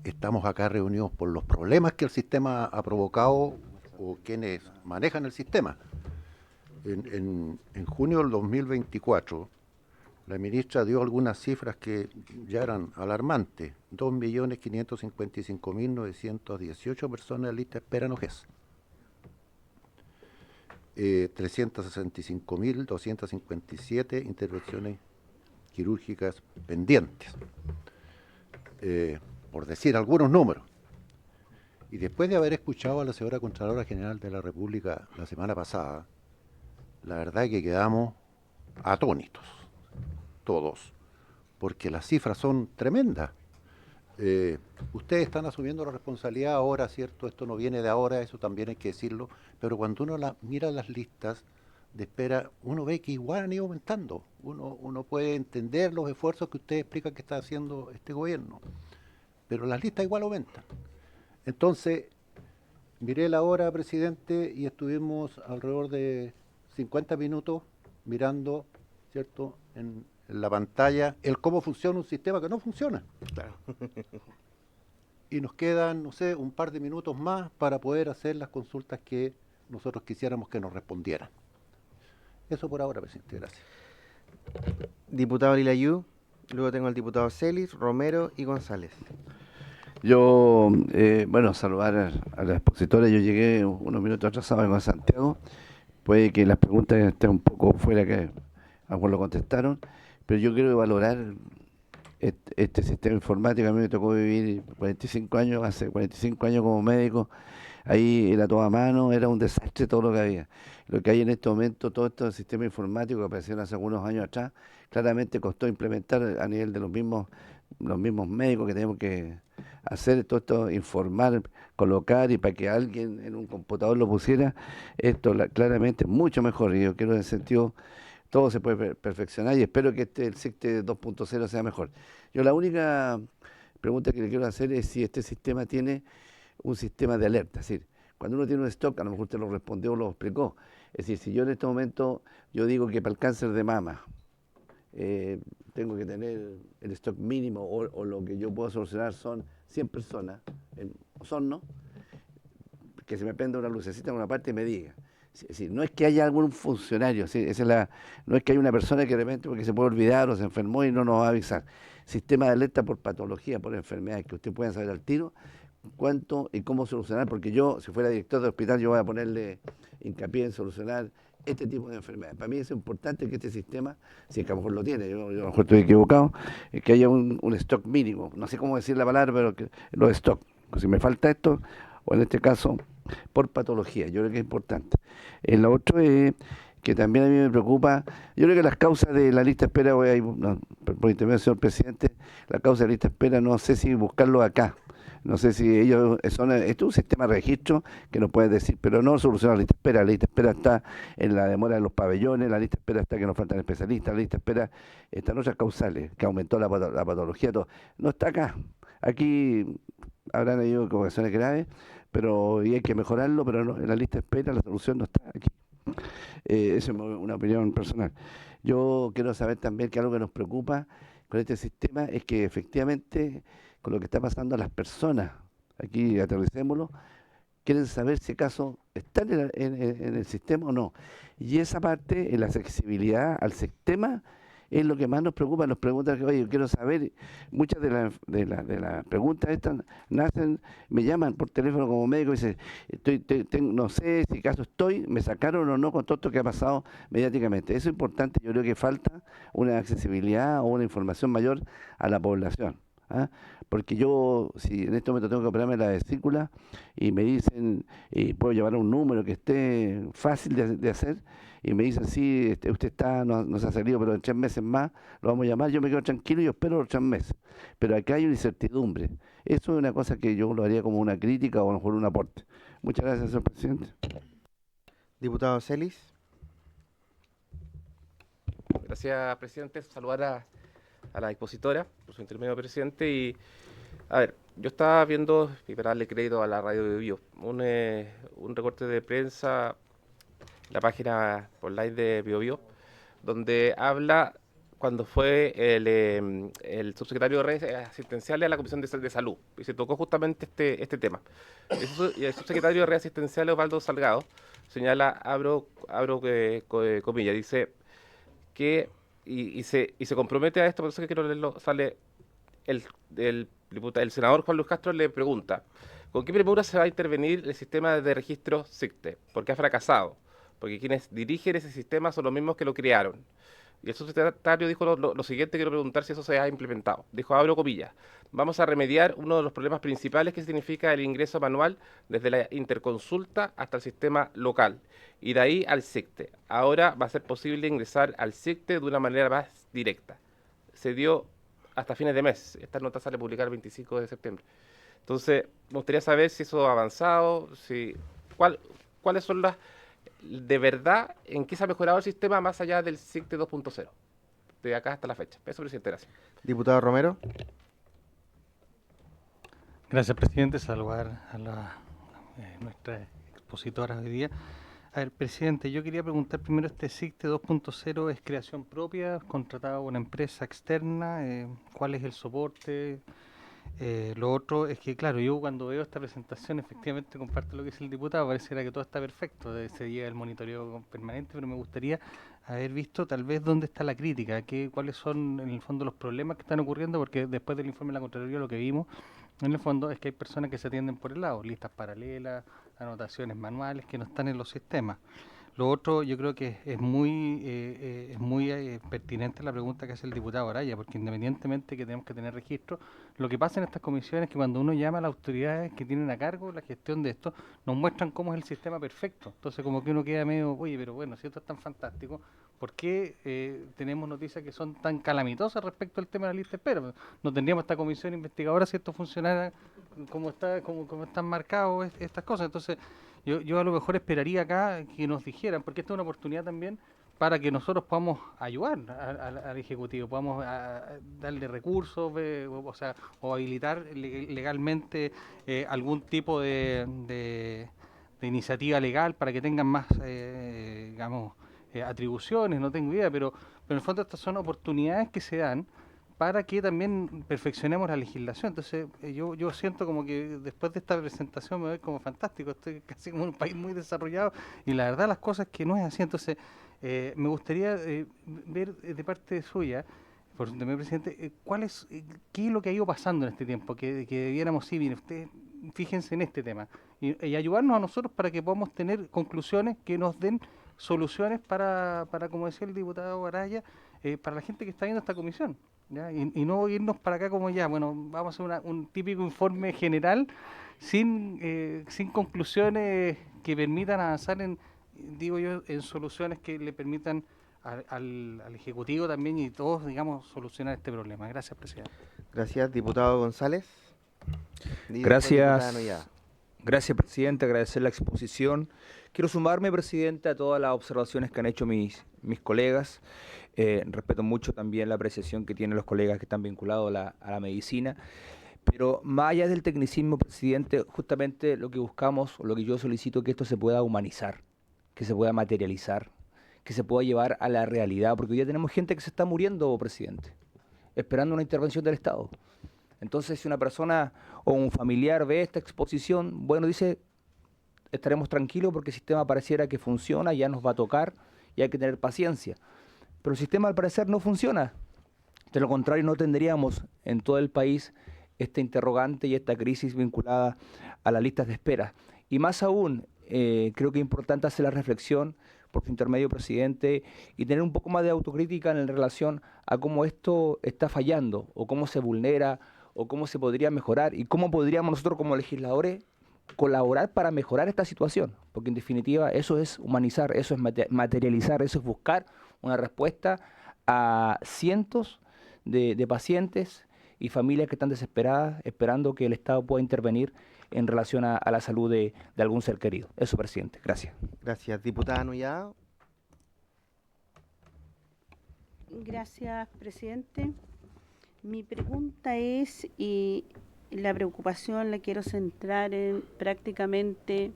estamos acá reunidos por los problemas que el sistema ha provocado o quienes manejan el sistema. En junio del 2024, la ministra dio algunas cifras que ya eran alarmantes. 2.555.918 personas en lista de espera en OGES. 365.257 intervenciones quirúrgicas pendientes. Por decir algunos números. Y después de haber escuchado a la señora Contralora General de la República la semana pasada, la verdad es que quedamos atónitos, todos, porque las cifras son tremendas. Ustedes están asumiendo la responsabilidad ahora, ¿cierto? Esto no viene de ahora, eso también hay que decirlo, pero cuando uno mira las listas de espera, uno ve que igual han ido aumentando. Uno puede entender los esfuerzos que ustedes explican que está haciendo este gobierno, pero las listas igual aumentan. Entonces, miré la hora, presidente, y estuvimos alrededor de 50 minutos mirando, ¿cierto?, en la pantalla, cómo funciona un sistema que no funciona. Claro. Y nos quedan, no sé, un par de minutos más para poder hacer las consultas que nosotros quisiéramos que nos respondieran. Eso por ahora, presidente. Gracias. Diputado Lilayú, luego tengo al diputado Celis, Romero y González. Yo, saludar a la expositora. Yo llegué unos minutos atrasado, vengo a Santiago. Puede que las preguntas estén un poco fuera, que algunos lo contestaron, pero yo quiero valorar este sistema informático. A mí me tocó vivir 45 años, hace 45 años como médico. Ahí era todo a mano, era un desastre todo lo que había. Lo que hay en este momento, todo este sistema informático que aparecieron hace algunos años atrás, claramente costó implementar a nivel de los mismos médicos que tenemos que hacer todo esto, informar, colocar, y para que alguien en un computador lo pusiera, esto claramente es mucho mejor. Y yo quiero en ese sentido, todo se puede perfeccionar, y espero que el SICTE 2.0 sea mejor. Yo la única pregunta que le quiero hacer es si este sistema tiene un sistema de alerta. Es decir, cuando uno tiene un stock, a lo mejor usted lo respondió o lo explicó. Es decir, si yo en este momento yo digo que para el cáncer de mama tengo que tener el stock mínimo, o lo que yo puedo solucionar son 100 personas en Osorno, que se me prenda una lucecita en una parte y me diga. Es decir, no es que haya algún funcionario, ¿sí? No es que haya una persona que de repente, porque se puede olvidar o se enfermó y no nos va a avisar. Sistema de alerta por patología, por enfermedades, que usted pueda saber al tiro cuánto y cómo solucionar, porque yo, si fuera director de hospital, yo voy a ponerle hincapié en solucionar este tipo de enfermedades. Para mí es importante que este sistema, si es que a lo mejor lo tiene, yo a lo mejor estoy equivocado, que haya un stock mínimo. No sé cómo decir la palabra, pero que los stock. Si me falta esto, o en este caso, por patología, yo creo que es importante. Lo otro es que también a mí me preocupa, yo creo que las causas de la lista de espera, por intermedio del señor presidente, la causa de la lista de espera, no sé si buscarlo acá. No sé si ellos son, esto es un sistema de registro que nos puede decir, pero no soluciona la lista de espera. La lista de espera está en la demora de los pabellones, la lista de espera está que nos faltan especialistas, la lista de espera está en otras causales, que aumentó la patología, todo. No está acá. Aquí habrán habido equivocaciones graves, pero y hay que mejorarlo, pero no, en la lista de espera la solución no está aquí. Esa es una opinión personal. Yo quiero saber también que algo que nos preocupa con este sistema es que efectivamente con lo que está pasando a las personas, aquí aterricémoslo, quieren saber si acaso están en el sistema o no. Y esa parte, en la accesibilidad al sistema, es lo que más nos preocupa. Nos preguntan, oye, yo quiero saber, muchas de las preguntas estas nacen, me llaman por teléfono como médico y dicen, no sé si acaso me sacaron o no con todo esto que ha pasado mediáticamente. Eso es importante, yo creo que falta una accesibilidad o una información mayor a la población. ¿Ah? Porque yo, si en este momento tengo que operarme la vesícula y me dicen, puedo llevar un número que esté fácil de hacer, y me dicen, sí, usted no se ha salido, pero en 3 meses más lo vamos a llamar, yo me quedo tranquilo y yo espero los 3 meses. Pero acá hay una incertidumbre. Eso es una cosa que yo lo haría como una crítica o a lo mejor un aporte. Muchas gracias, señor presidente. Diputado Celis. Gracias, presidente. Saludar a la expositora, por su intermedio, presidente. Y, a ver, yo estaba viendo, y para darle crédito a la radio de Bio, un recorte de prensa, la página online de BioBio, donde habla cuando fue el subsecretario de redes asistenciales a la Comisión de Salud, y se tocó justamente este tema. Y el subsecretario de redes asistenciales, Osvaldo Salgado, señala, abro comillas, dice que, y se compromete a esto, por eso que quiero leerlo, sale el senador Juan Luis Castro le pregunta, ¿con qué premura se va a intervenir el sistema de registro SICTE? Porque ha fracasado, porque quienes dirigen ese sistema son los mismos que lo crearon. Y el subsecretario dijo lo siguiente, quiero preguntar si eso se ha implementado. Dijo, abro comillas, vamos a remediar uno de los problemas principales que significa el ingreso manual desde la interconsulta hasta el sistema local y de ahí al SICTE. Ahora va a ser posible ingresar al SICTE de una manera más directa. Se dio hasta fines de mes. Esta nota sale publicada el 25 de septiembre. Entonces, me gustaría saber si eso ha avanzado, cuáles son las, de verdad, en qué se ha mejorado el sistema más allá del SICTE 2.0, de acá hasta la fecha. Eso, presidente, gracias. Diputado Romero. Gracias, presidente. Saludar a nuestra expositora hoy día. A ver, presidente, yo quería preguntar primero, ¿este SICTE 2.0 es creación propia, contratado por una empresa externa? ¿Cuál es el soporte? Lo otro es que, claro, yo cuando veo esta presentación, efectivamente comparto lo que dice el diputado, pareciera que todo está perfecto, se llega el monitoreo permanente, pero me gustaría haber visto tal vez dónde está la crítica, cuáles son en el fondo los problemas que están ocurriendo, porque después del informe de la Contraloría lo que vimos en el fondo es que hay personas que se atienden por el lado, listas paralelas, anotaciones manuales que no están en los sistemas. Lo otro, yo creo que es muy pertinente la pregunta que hace el diputado Araya, porque independientemente que tenemos que tener registro, lo que pasa en estas comisiones es que cuando uno llama a las autoridades que tienen a cargo la gestión de esto, nos muestran cómo es el sistema perfecto. Entonces como que uno queda medio, oye, pero bueno, si esto es tan fantástico, ¿por qué tenemos noticias que son tan calamitosas respecto al tema de la lista de espera? No tendríamos esta comisión investigadora si esto funcionara como están marcados estas cosas. Entonces yo a lo mejor esperaría acá que nos dijeran, porque esta es una oportunidad también para que nosotros podamos ayudar al Ejecutivo, podamos darle recursos, o habilitar legalmente algún tipo de iniciativa legal para que tengan más, atribuciones, no tengo idea, pero en el fondo estas son oportunidades que se dan para que también perfeccionemos la legislación. Entonces yo siento como que después de esta presentación me voy como fantástico, estoy casi como un país muy desarrollado y la verdad las cosas que no es así. Entonces me gustaría ver de parte suya, por su primer presidente, qué es lo que ha ido pasando en este tiempo, que debiéramos, sí, mire, ustedes fíjense en este tema y ayudarnos a nosotros para que podamos tener conclusiones que nos den soluciones para como decía el diputado Araya, para la gente que está viendo esta comisión. ¿Ya? Y no irnos para acá como ya, bueno, vamos a hacer un típico informe general sin conclusiones que permitan avanzar en soluciones que le permitan al Ejecutivo también y todos, digamos, solucionar este problema. Gracias, presidente. Gracias, diputado González. Y después, Gracias. diputada Noya. Gracias, presidente. Agradecer la exposición. Quiero sumarme, presidente, a todas las observaciones que han hecho mis colegas. Respeto mucho también la apreciación que tienen los colegas que están vinculados a la medicina. Pero más allá del tecnicismo, presidente, justamente lo que buscamos, o lo que yo solicito, es que esto se pueda humanizar, que se pueda materializar, que se pueda llevar a la realidad, porque hoy día tenemos gente que se está muriendo, presidente, esperando una intervención del Estado. Entonces, si una persona o un familiar ve esta exposición, bueno, dice, estaremos tranquilos porque el sistema pareciera que funciona, ya nos va a tocar y hay que tener paciencia. Pero el sistema al parecer no funciona. De lo contrario, no tendríamos en todo el país este interrogante y esta crisis vinculada a las listas de espera. Y más aún, creo que es importante hacer la reflexión por su intermedio, presidente, y tener un poco más de autocrítica en relación a cómo esto está fallando, o cómo se vulnera, o cómo se podría mejorar, y cómo podríamos nosotros como legisladores colaborar para mejorar esta situación. Porque en definitiva eso es humanizar, eso es materializar, eso es buscar una respuesta a cientos de pacientes y familias que están desesperadas, esperando que el Estado pueda intervenir en relación a la salud de algún ser querido. Eso, presidente. Gracias. Gracias. Diputada Noya. Gracias, presidente. Mi pregunta es, y la preocupación la quiero centrar en prácticamente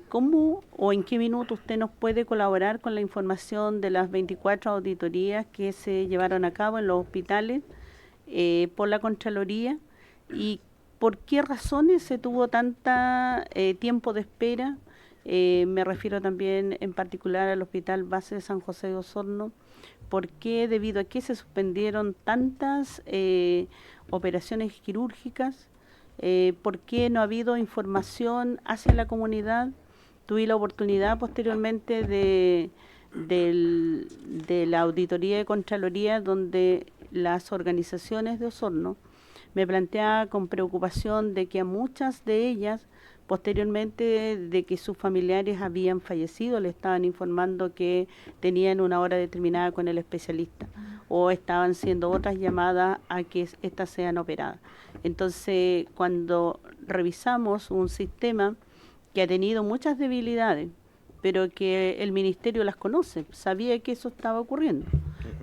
cómo o en qué minuto usted nos puede colaborar con la información de las 24 auditorías que se llevaron a cabo en los hospitales por la Contraloría, y por qué razones se tuvo tanta tiempo de espera. Me refiero también en particular al Hospital Base de San José de Osorno. ¿Por qué, debido a qué se suspendieron tantas operaciones quirúrgicas? ¿Por qué no ha habido información hacia la comunidad? Tuve la oportunidad posteriormente de la auditoría de Contraloría, donde las organizaciones de Osorno me planteaba con preocupación de que a muchas de ellas, posteriormente de que sus familiares habían fallecido, le estaban informando que tenían una hora determinada con el especialista, o estaban siendo otras llamadas a que éstas sean operadas. Entonces, cuando revisamos un sistema que ha tenido muchas debilidades, pero que el Ministerio las conoce, sabía que eso estaba ocurriendo.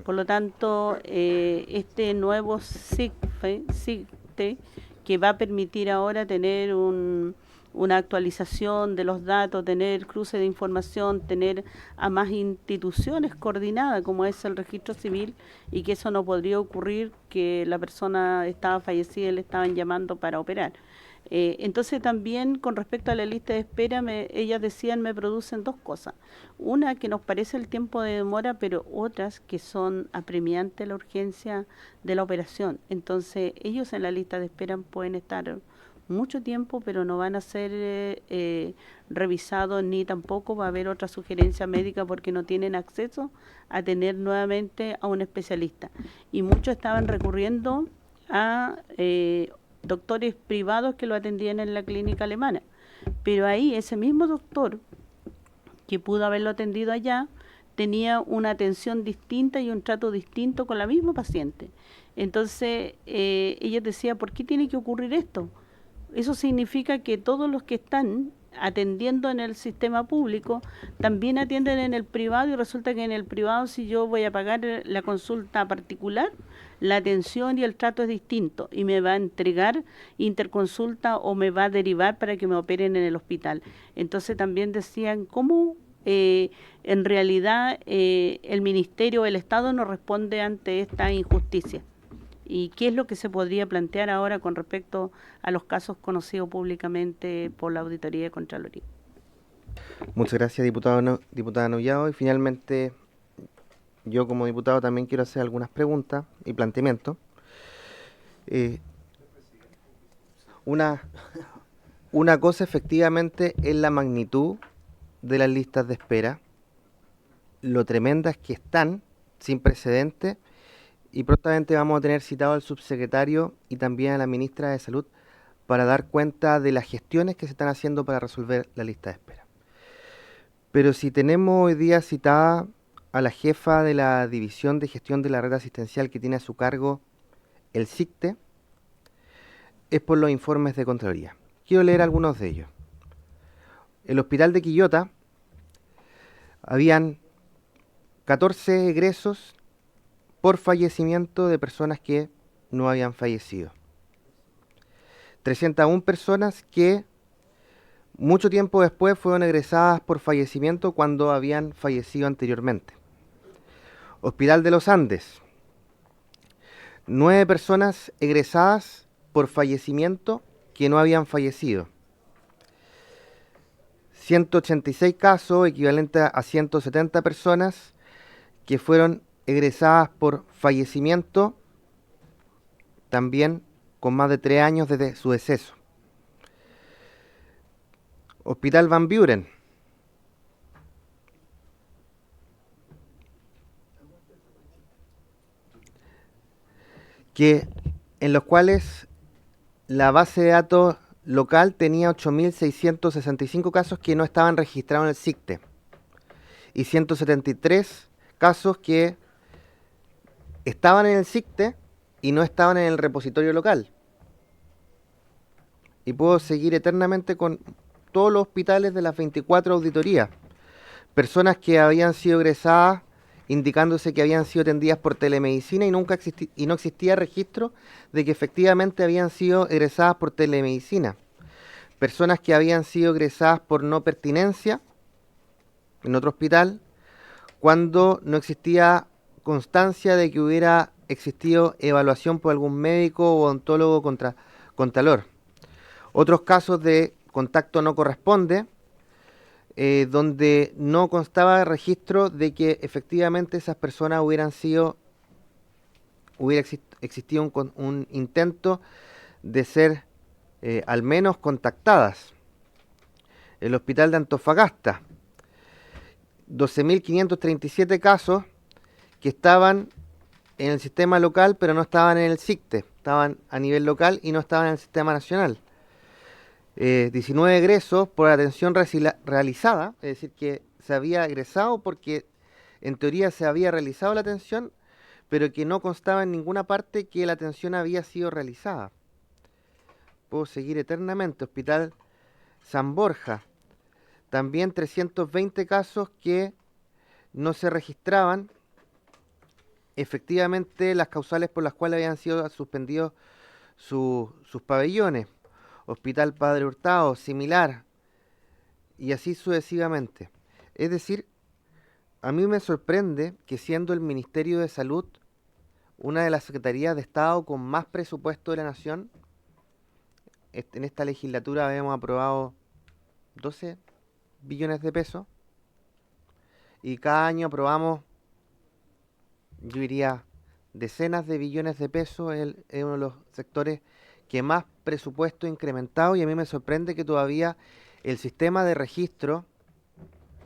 Por lo tanto, este nuevo SICTE, que va a permitir ahora tener una actualización de los datos, tener cruce de información, tener a más instituciones coordinadas, como es el registro civil, y que eso no podría ocurrir, que la persona estaba fallecida y le estaban llamando para operar. Entonces también con respecto a la lista de espera, ellas decían, me producen dos cosas. Una, que nos parece el tiempo de demora, pero otras que son apremiantes la urgencia de la operación. Entonces ellos en la lista de espera pueden estar mucho tiempo, pero no van a ser revisados, ni tampoco va a haber otra sugerencia médica porque no tienen acceso a tener nuevamente a un especialista. Y muchos estaban recurriendo a doctores privados que lo atendían en la clínica alemana, pero ahí ese mismo doctor que pudo haberlo atendido allá tenía una atención distinta y un trato distinto con la misma paciente. Entonces ella decía, ¿por qué tiene que ocurrir esto? Eso significa que todos los que están atendiendo en el sistema público también atienden en el privado, y resulta que en el privado, si yo voy a pagar la consulta particular, la atención y el trato es distinto, y me va a entregar interconsulta o me va a derivar para que me operen en el hospital. Entonces también decían cómo en realidad el Ministerio, el Estado no responde ante esta injusticia. ¿Y qué es lo que se podría plantear ahora con respecto a los casos conocidos públicamente por la Auditoría de Contraloría? Muchas gracias, diputada Noyao. Y finalmente, yo como diputado también quiero hacer algunas preguntas y planteamientos. Una cosa efectivamente es la magnitud de las listas de espera, lo tremendas que están, sin precedentes. Y prontamente vamos a tener citado al subsecretario y también a la ministra de Salud para dar cuenta de las gestiones que se están haciendo para resolver la lista de espera. Pero si tenemos hoy día citada a la jefa de la División de Gestión de la Red Asistencial que tiene a su cargo el SICTE, es por los informes de Contraloría. Quiero leer algunos de ellos. El hospital de Quillota habían 14 egresos por fallecimiento de personas que no habían fallecido. 301 personas que mucho tiempo después fueron egresadas por fallecimiento cuando habían fallecido anteriormente. Hospital de los Andes, 9 personas egresadas por fallecimiento que no habían fallecido. 186 casos, equivalente a 170 personas que fueron egresadas por fallecimiento, también con más de 3 años desde su deceso. Hospital Van Buren, en los cuales la base de datos local tenía 8.665 casos que no estaban registrados en el SICTE y 173 casos que estaban en el SICTE y no estaban en el repositorio local. Y puedo seguir eternamente con todos los hospitales de las 24 auditorías. Personas que habían sido egresadas indicándose que habían sido atendidas por telemedicina y no existía registro de que efectivamente habían sido egresadas por telemedicina. Personas que habían sido egresadas por no pertinencia en otro hospital, cuando no existía constancia de que hubiera existido evaluación por algún médico o odontólogo contralor. Otros casos de contacto no corresponde, donde no constaba registro de que efectivamente esas personas hubiera existido un intento de ser al menos contactadas. El hospital de Antofagasta, 12.537 casos que estaban en el sistema local pero no estaban en el SICTE, estaban a nivel local y no estaban en el sistema nacional. 19 egresos por atención realizada, es decir, que se había egresado porque en teoría se había realizado la atención, pero que no constaba en ninguna parte que la atención había sido realizada. Puedo seguir eternamente. Hospital San Borja, también 320 casos que no se registraban efectivamente las causales por las cuales habían sido suspendidos sus pabellones. Hospital Padre Hurtado, similar, y así sucesivamente. Es decir, a mí me sorprende que siendo el Ministerio de Salud una de las secretarías de Estado con más presupuesto de la nación, en esta legislatura habíamos aprobado 12 billones de pesos, y cada año aprobamos, yo diría, decenas de billones de pesos, es uno de los sectores que más presupuesto incrementado, y a mí me sorprende que todavía el sistema de registro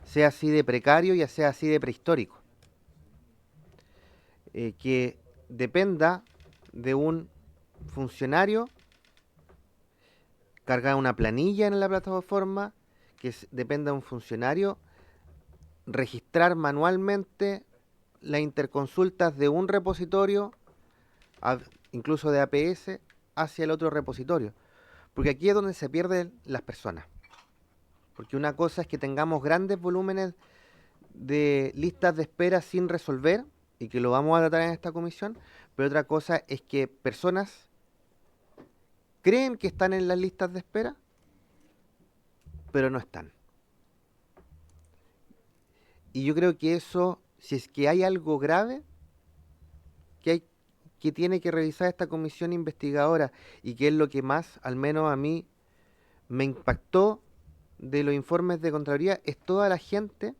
sea así de precario y sea así de prehistórico. Que dependa de un funcionario cargar una planilla en la plataforma, que dependa de un funcionario registrar manualmente las interconsultas de un repositorio, incluso de APS, hacia el otro repositorio, porque aquí es donde se pierden las personas, porque una cosa es que tengamos grandes volúmenes de listas de espera sin resolver, y que lo vamos a tratar en esta comisión, pero otra cosa es que personas creen que están en las listas de espera, pero no están. Y yo creo que eso, si es que hay algo grave que tiene que revisar esta comisión investigadora, y que es lo que más, al menos a mí, me impactó de los informes de Contraloría, es toda la gente,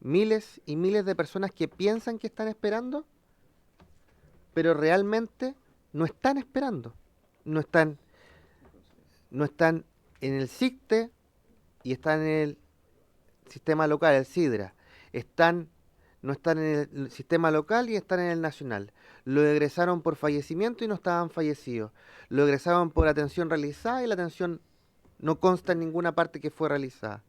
miles y miles de personas que piensan que están esperando, pero realmente no están esperando. No están en el SICTE y están en el sistema local, el SIDRA. No están en el sistema local y están en el nacional. Lo egresaron por fallecimiento y no estaban fallecidos. Lo egresaron por atención realizada y la atención no consta en ninguna parte que fue realizada.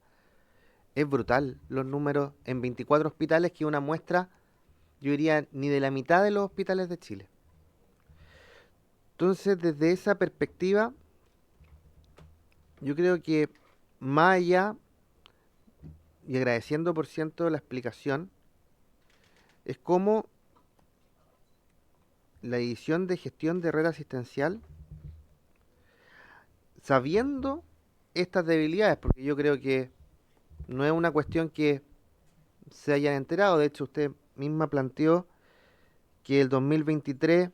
Es brutal los números en 24 hospitales, que una muestra, yo diría, ni de la mitad de los hospitales de Chile. Entonces, desde esa perspectiva, yo creo que más allá, y agradeciendo por ciento la explicación, es como la división de gestión de red asistencial, sabiendo estas debilidades, porque yo creo que no es una cuestión que se hayan enterado. De hecho, usted misma planteó que el 2023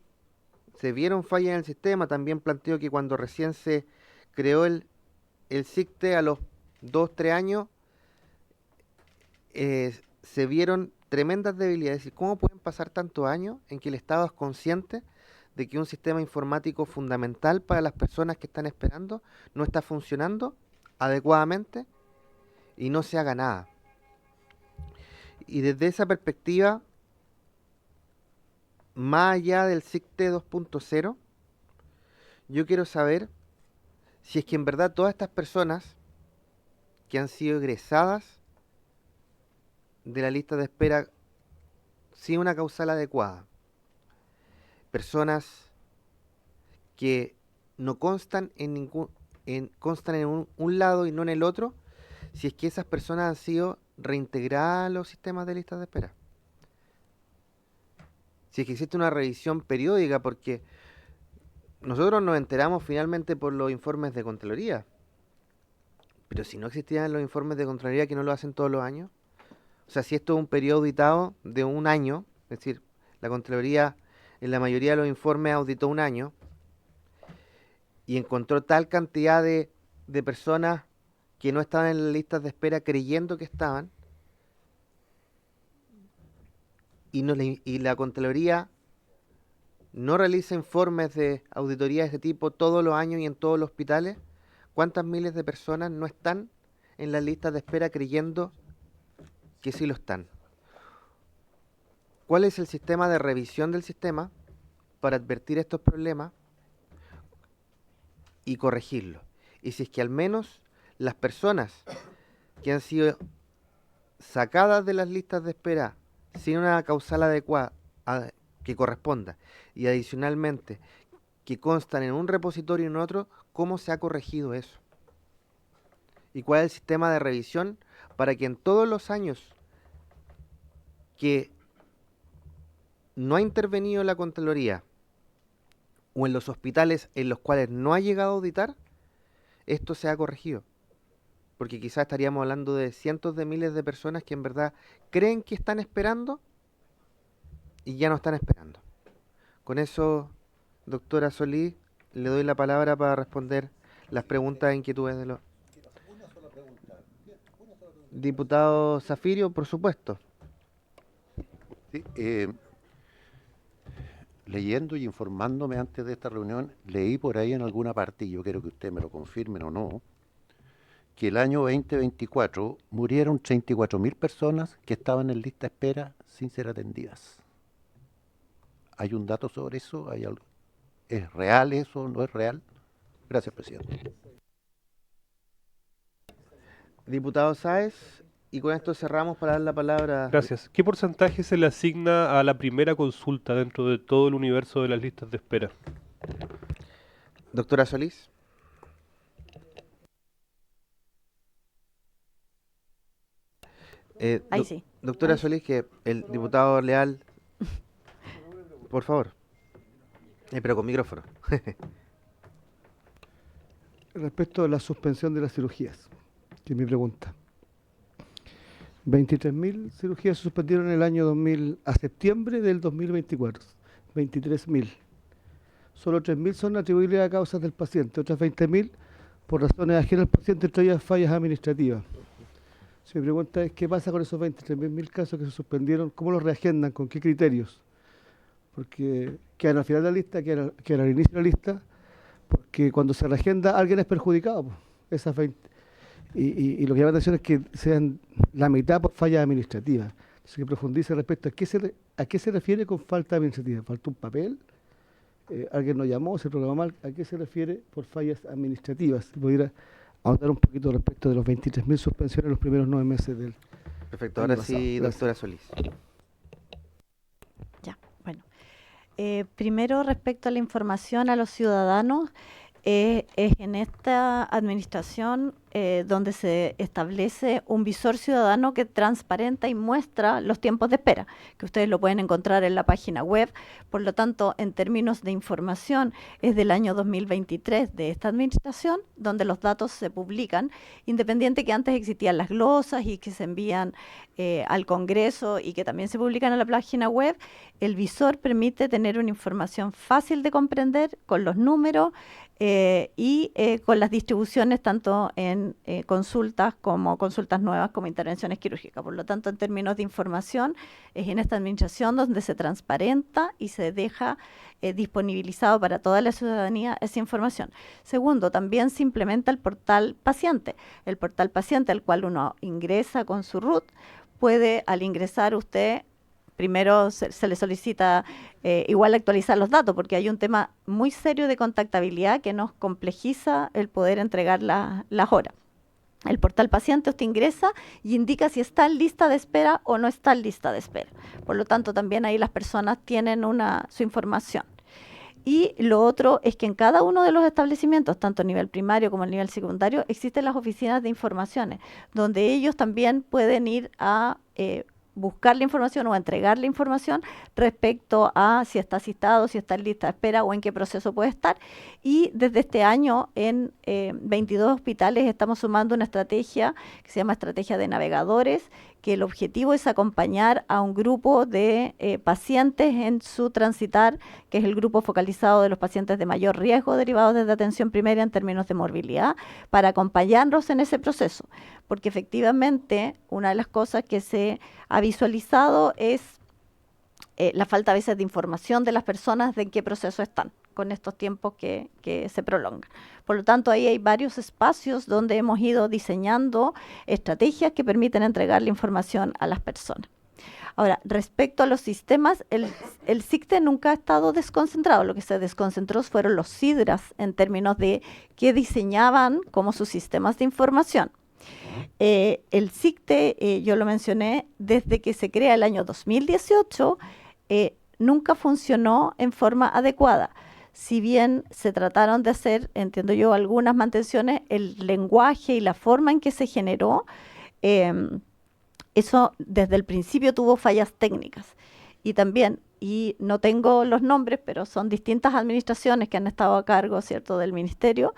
se vieron fallas en el sistema. También planteó que cuando recién se creó el SICTE a los 2-3 años, se vieron tremendas debilidades. Es decir, ¿cómo pueden pasar tantos años en que el Estado es consciente de que un sistema informático fundamental para las personas que están esperando no está funcionando adecuadamente y no se haga nada? Y desde esa perspectiva, más allá del SICTE 2.0, yo quiero saber si es que en verdad todas estas personas que han sido egresadas de la lista de espera sin una causal adecuada, personas que no constan en constan en un lado y no en el otro, si es que esas personas han sido reintegradas a los sistemas de listas de espera. Si es que existe una revisión periódica, porque nosotros nos enteramos finalmente por los informes de Contraloría, pero si no existían los informes de Contraloría, que no lo hacen todos los años, o sea, si esto es un periodo auditado de un año, es decir, la Contraloría en la mayoría de los informes auditó un año y encontró tal cantidad de personas que no estaban en las listas de espera creyendo que estaban, y la Contraloría no realiza informes de auditoría de este tipo todos los años y en todos los hospitales, ¿cuántas miles de personas no están en las listas de espera creyendo que sí lo están? ¿Cuál es el sistema de revisión del sistema para advertir estos problemas y corregirlos? Y si es que al menos las personas que han sido sacadas de las listas de espera sin una causal adecuada que corresponda, y adicionalmente que constan en un repositorio y en otro, ¿cómo se ha corregido eso? ¿Y cuál es el sistema de revisión para que en todos los años que no ha intervenido la Contraloría o en los hospitales en los cuales no ha llegado a auditar, esto sea corregido? Porque quizás estaríamos hablando de cientos de miles de personas que en verdad creen que están esperando y ya no están esperando. Con eso, doctora Solís, le doy la palabra para responder las preguntas e inquietudes de los... Diputado Zafirio, por supuesto. Sí, leyendo y informándome antes de esta reunión, leí por ahí en alguna parte, y yo quiero que usted me lo confirme o no, que el año 2024 murieron 34.000 personas que estaban en lista de espera sin ser atendidas. ¿Hay un dato sobre eso? ¿Hay algo? ¿Es real eso? ¿No es real? Gracias, presidente. Diputado Sáez, y con esto cerramos para dar la palabra. Gracias. ¿Qué porcentaje se le asigna a la primera consulta dentro de todo el universo de las listas de espera? Doctora Solís. Ahí sí. Doctora Ahí. Solís, que el diputado Leal, por favor, pero con micrófono. Respecto a la suspensión de las cirugías, que es mi pregunta. 23.000 cirugías se suspendieron en el año 2000, a septiembre del 2024. 23.000. Solo 3.000 son atribuibles a causas del paciente, otras 20.000 por razones ajenas al paciente, entre ellas fallas administrativas. Si mi pregunta es, ¿qué pasa con esos 23.000 casos que se suspendieron? ¿Cómo los reagendan? ¿Con qué criterios? Porque quedan al final de la lista, quedan al inicio de la lista, porque cuando se reagenda alguien es perjudicado. Pues, esas 20. Y lo que llama la atención es que sean la mitad por fallas administrativas. Entonces, que profundice respecto a qué se refiere con falta administrativa. ¿Faltó un papel? ¿Alguien nos llamó? ¿Se programó mal? ¿A qué se refiere por fallas administrativas? Si pudiera ahondar un poquito respecto de los 23.000 suspensiones en los primeros 9 meses del... Perfecto, ahora sí, pasado. doctora Solís. Ya, bueno. Primero, respecto a la información a los ciudadanos, es en esta administración donde se establece un visor ciudadano que transparenta y muestra los tiempos de espera, que ustedes lo pueden encontrar en la página web. Por lo tanto, en términos de información, es del año 2023 de esta administración, donde los datos se publican, independiente que antes existían las glosas y que se envían al Congreso y que también se publican en la página web. El visor permite tener una información fácil de comprender con los números y con las distribuciones tanto en consultas como consultas nuevas como intervenciones quirúrgicas. Por lo tanto, en términos de información, es en esta administración donde se transparenta y se deja disponibilizado para toda la ciudadanía esa información. Segundo, también se implementa el portal paciente. El portal paciente al cual uno ingresa con su RUT, puede al ingresar usted primero se le solicita igual actualizar los datos, porque hay un tema muy serio de contactabilidad que nos complejiza el poder entregar las horas. El portal paciente usted ingresa y indica si está en lista de espera o no está en lista de espera. Por lo tanto, también ahí las personas tienen su información. Y lo otro es que en cada uno de los establecimientos, tanto a nivel primario como a nivel secundario, existen las oficinas de informaciones, donde ellos también pueden ir a buscar la información o entregar la información respecto a si está citado, si está en lista de espera o en qué proceso puede estar. Y desde este año en 22 hospitales estamos sumando una estrategia que se llama estrategia de navegadores, que el objetivo es acompañar a un grupo de pacientes en su transitar, que es el grupo focalizado de los pacientes de mayor riesgo derivados desde atención primaria en términos de morbilidad, para acompañarlos en ese proceso. Porque efectivamente una de las cosas que se ha visualizado es la falta a veces de información de las personas de en qué proceso están con estos tiempos que se prolongan. Por lo tanto, ahí hay varios espacios donde hemos ido diseñando estrategias que permiten entregar la información a las personas. Ahora, respecto a los sistemas, el SICTE nunca ha estado desconcentrado. Lo que se desconcentró fueron los SIDRAS en términos de qué diseñaban como sus sistemas de información. El SICTE, yo lo mencioné, desde que se crea el año 2018, nunca funcionó en forma adecuada. Si bien se trataron de hacer, entiendo yo, algunas mantenciones, el lenguaje y la forma en que se generó, eso desde el principio tuvo fallas técnicas. Y también, y no tengo los nombres, pero son distintas administraciones que han estado a cargo, ¿cierto?, del ministerio,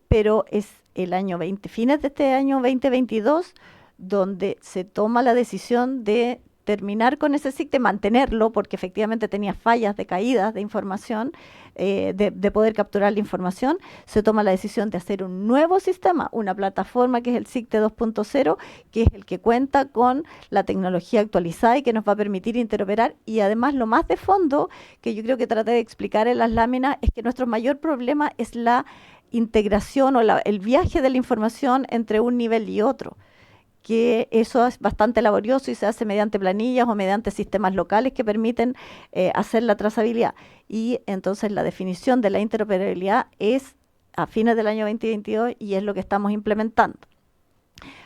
pero es el año 20, fines de este año 2022, donde se toma la decisión de terminar con ese SICTE, mantenerlo, porque efectivamente tenía fallas de caídas de información, de poder capturar la información. Se toma la decisión de hacer un nuevo sistema, una plataforma que es el SICTE 2.0, que es el que cuenta con la tecnología actualizada y que nos va a permitir interoperar. Y además, lo más de fondo, que yo creo que traté de explicar en las láminas, es que nuestro mayor problema es la integración o el viaje de la información entre un nivel y otro, que eso es bastante laborioso y se hace mediante planillas o mediante sistemas locales que permiten hacer la trazabilidad. Y entonces la definición de la interoperabilidad es a fines del año 2022 y es lo que estamos implementando.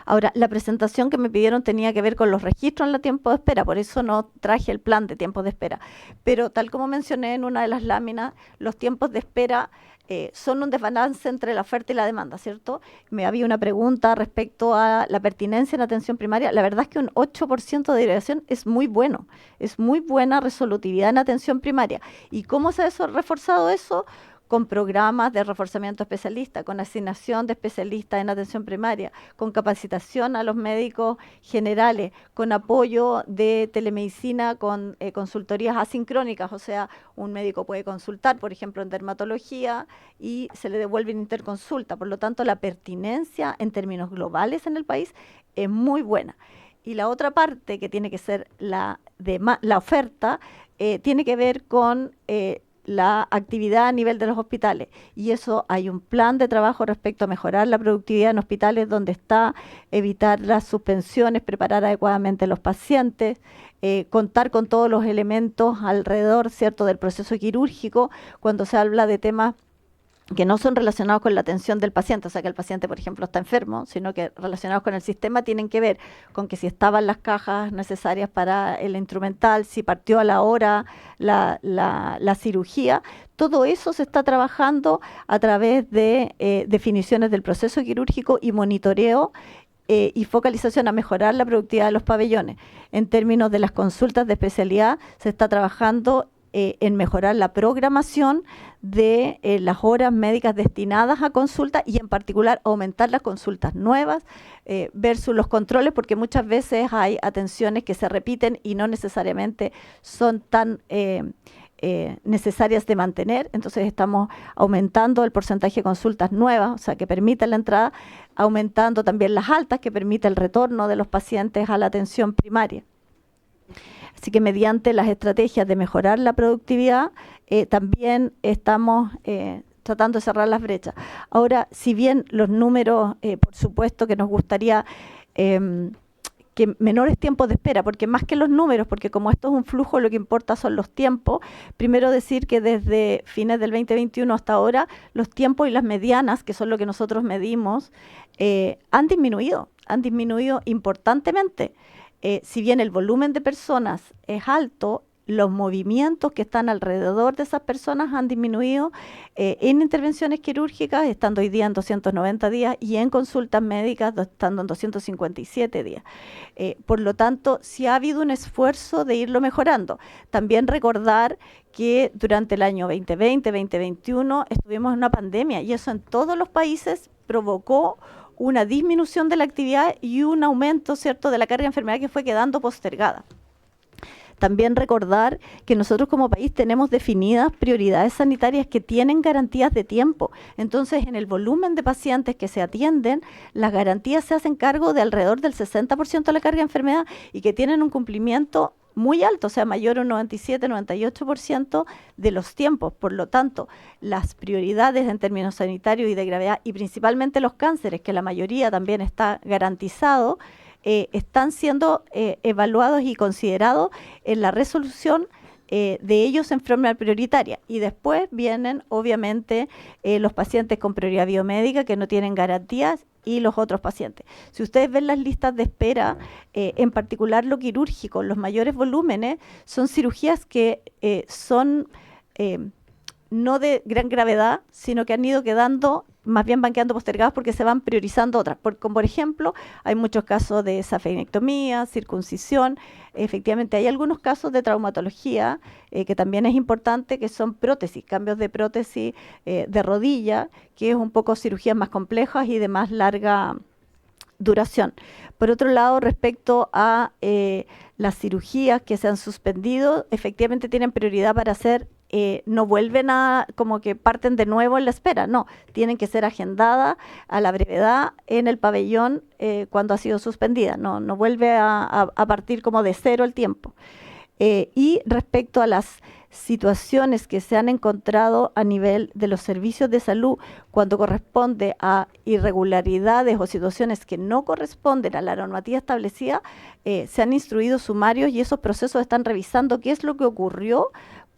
Ahora, la presentación que me pidieron tenía que ver con los registros en la tiempo de espera, por eso no traje el plan de tiempos de espera. Pero tal como mencioné en una de las láminas, los tiempos de espera son un desbalance entre la oferta y la demanda, ¿cierto? Me había una pregunta respecto a la pertinencia en atención primaria. La verdad es que un 8% de derivación es muy bueno, es muy buena resolutividad en atención primaria. ¿Y cómo se ha reforzado eso? Con programas de reforzamiento especialista, con asignación de especialistas en atención primaria, con capacitación a los médicos generales, con apoyo de telemedicina, con consultorías asincrónicas, o sea, un médico puede consultar, por ejemplo, en dermatología y se le devuelve en interconsulta. Por lo tanto, la pertinencia en términos globales en el país es muy buena. Y la otra parte que tiene que ser la oferta, tiene que ver con la actividad a nivel de los hospitales, y eso hay un plan de trabajo respecto a mejorar la productividad en hospitales, donde está evitar las suspensiones, preparar adecuadamente a los pacientes, contar con todos los elementos alrededor, ¿cierto?, del proceso quirúrgico. Cuando se habla de temas que no son relacionados con la atención del paciente, o sea que el paciente, por ejemplo, está enfermo, sino que relacionados con el sistema tienen que ver con que si estaban las cajas necesarias para el instrumental, si partió a la hora la cirugía, todo eso se está trabajando a través de definiciones del proceso quirúrgico y monitoreo y focalización a mejorar la productividad de los pabellones. En términos de las consultas de especialidad, se está trabajando en mejorar la programación de las horas médicas destinadas a consultas y en particular aumentar las consultas nuevas versus los controles, porque muchas veces hay atenciones que se repiten y no necesariamente son tan necesarias de mantener. Entonces estamos aumentando el porcentaje de consultas nuevas, o sea, que permiten la entrada, aumentando también las altas, que permite el retorno de los pacientes a la atención primaria. Así que mediante las estrategias de mejorar la productividad, también estamos tratando de cerrar las brechas. Ahora, si bien los números, por supuesto que nos gustaría que menores tiempos de espera, porque más que los números, porque como esto es un flujo, lo que importa son los tiempos. Primero decir que desde fines del 2021 hasta ahora, los tiempos y las medianas, que son lo que nosotros medimos, han disminuido importantemente. Si bien el volumen de personas es alto, los movimientos que están alrededor de esas personas han disminuido en intervenciones quirúrgicas, estando hoy día en 290 días, y en consultas médicas, estando en 257 días. Por lo tanto, sí ha habido un esfuerzo de irlo mejorando. También recordar que durante el año 2020, 2021, estuvimos en una pandemia, y eso en todos los países provocó una disminución de la actividad y un aumento, ¿cierto?, de la carga de enfermedad que fue quedando postergada. También recordar que nosotros como país tenemos definidas prioridades sanitarias que tienen garantías de tiempo. Entonces, en el volumen de pacientes que se atienden, las garantías se hacen cargo de alrededor del 60% de la carga de enfermedad y que tienen un cumplimiento muy alto, o sea, mayor a un 97-98% de los tiempos. Por lo tanto, las prioridades en términos sanitarios y de gravedad, y principalmente los cánceres, que la mayoría también está garantizado, están siendo evaluados y considerados en la resolución de ellos en forma prioritaria. Y después vienen, obviamente, los pacientes con prioridad biomédica que no tienen garantías y los otros pacientes. Si ustedes ven las listas de espera, en particular lo quirúrgico, los mayores volúmenes son cirugías que son no de gran gravedad, sino que han ido quedando, más bien van quedando postergadas porque se van priorizando otras. Como por ejemplo, hay muchos casos de safenectomía, circuncisión. Efectivamente, hay algunos casos de traumatología, que también es importante, que son prótesis, cambios de prótesis de rodilla, que es un poco cirugías más complejas y de más larga duración. Por otro lado, respecto a las cirugías que se han suspendido, efectivamente tienen prioridad para hacer, no vuelven a, como que parten de nuevo en la espera, no, tienen que ser agendadas a la brevedad en el pabellón cuando ha sido suspendida, no vuelve a partir como de cero el tiempo. Y respecto a las situaciones que se han encontrado a nivel de los servicios de salud cuando corresponde a irregularidades o situaciones que no corresponden a la normativa establecida, se han instruido sumarios y esos procesos están revisando qué es lo que ocurrió,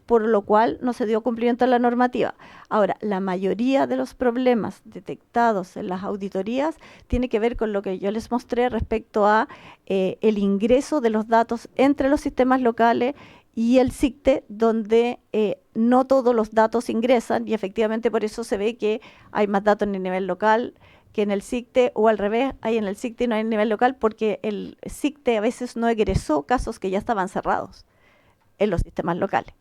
por lo cual no se dio cumplimiento a la normativa. Ahora, la mayoría de los problemas detectados en las auditorías tiene que ver con lo que yo les mostré respecto a el ingreso de los datos entre los sistemas locales y el SICTE, donde no todos los datos ingresan y efectivamente por eso se ve que hay más datos en el nivel local que en el SICTE, o al revés, hay en el SICTE y no hay en el nivel local, porque el SICTE a veces no egresó casos que ya estaban cerrados en los sistemas locales.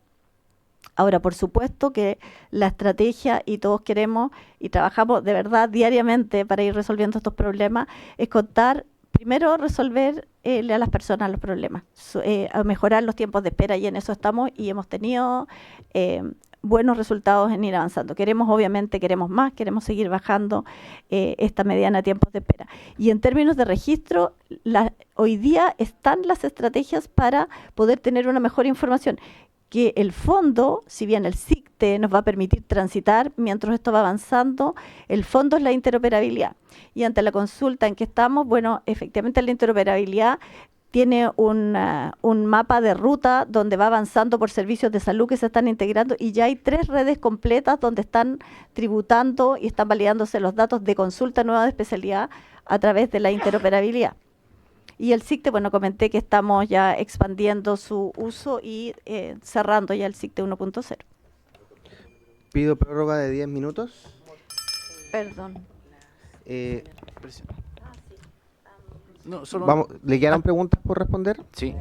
Ahora, por supuesto que la estrategia, y todos queremos y trabajamos de verdad diariamente para ir resolviendo estos problemas, es contar, primero resolverle a las personas los problemas, a mejorar los tiempos de espera, y en eso estamos y hemos tenido buenos resultados en ir avanzando. Obviamente queremos más, queremos seguir bajando esta mediana de tiempos de espera. Y en términos de registro, hoy día están las estrategias para poder tener una mejor información, que el fondo, si bien el SICTE nos va a permitir transitar mientras esto va avanzando, el fondo es la interoperabilidad. Y ante la consulta en que estamos, bueno, efectivamente la interoperabilidad tiene un mapa de ruta donde va avanzando por servicios de salud que se están integrando y ya hay 3 redes completas donde están tributando y están validándose los datos de consulta nueva de especialidad a través de la interoperabilidad. Y el SICTE, bueno, comenté que estamos ya expandiendo su uso y cerrando ya el SICTE 1.0. Pido prórroga de 10 minutos. Perdón. No, solo Vamos, ¿le quedaron preguntas por responder? Sí.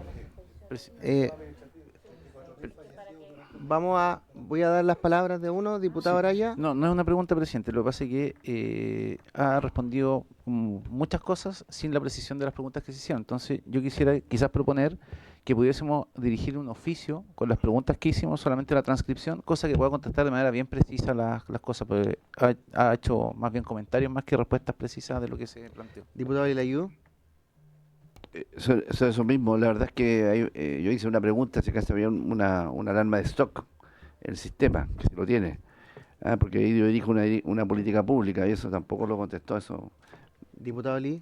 Voy a dar las palabras de uno, diputado Araya. No, no es una pregunta, presidente. Lo que pasa es que ha respondido muchas cosas sin la precisión de las preguntas que se hicieron. Entonces, yo quisiera quizás proponer que pudiésemos dirigir un oficio con las preguntas que hicimos, solamente la transcripción, cosa que pueda contestar de manera bien precisa las cosas, porque ha hecho más bien comentarios más que respuestas precisas de lo que se planteó. Diputado Vilayú. Sobre eso mismo, la verdad es que yo hice una pregunta si acaso había una alarma de stock en el sistema, que se lo tiene, porque ahí yo dirijo una política pública y eso tampoco lo contestó eso. Diputado Lee.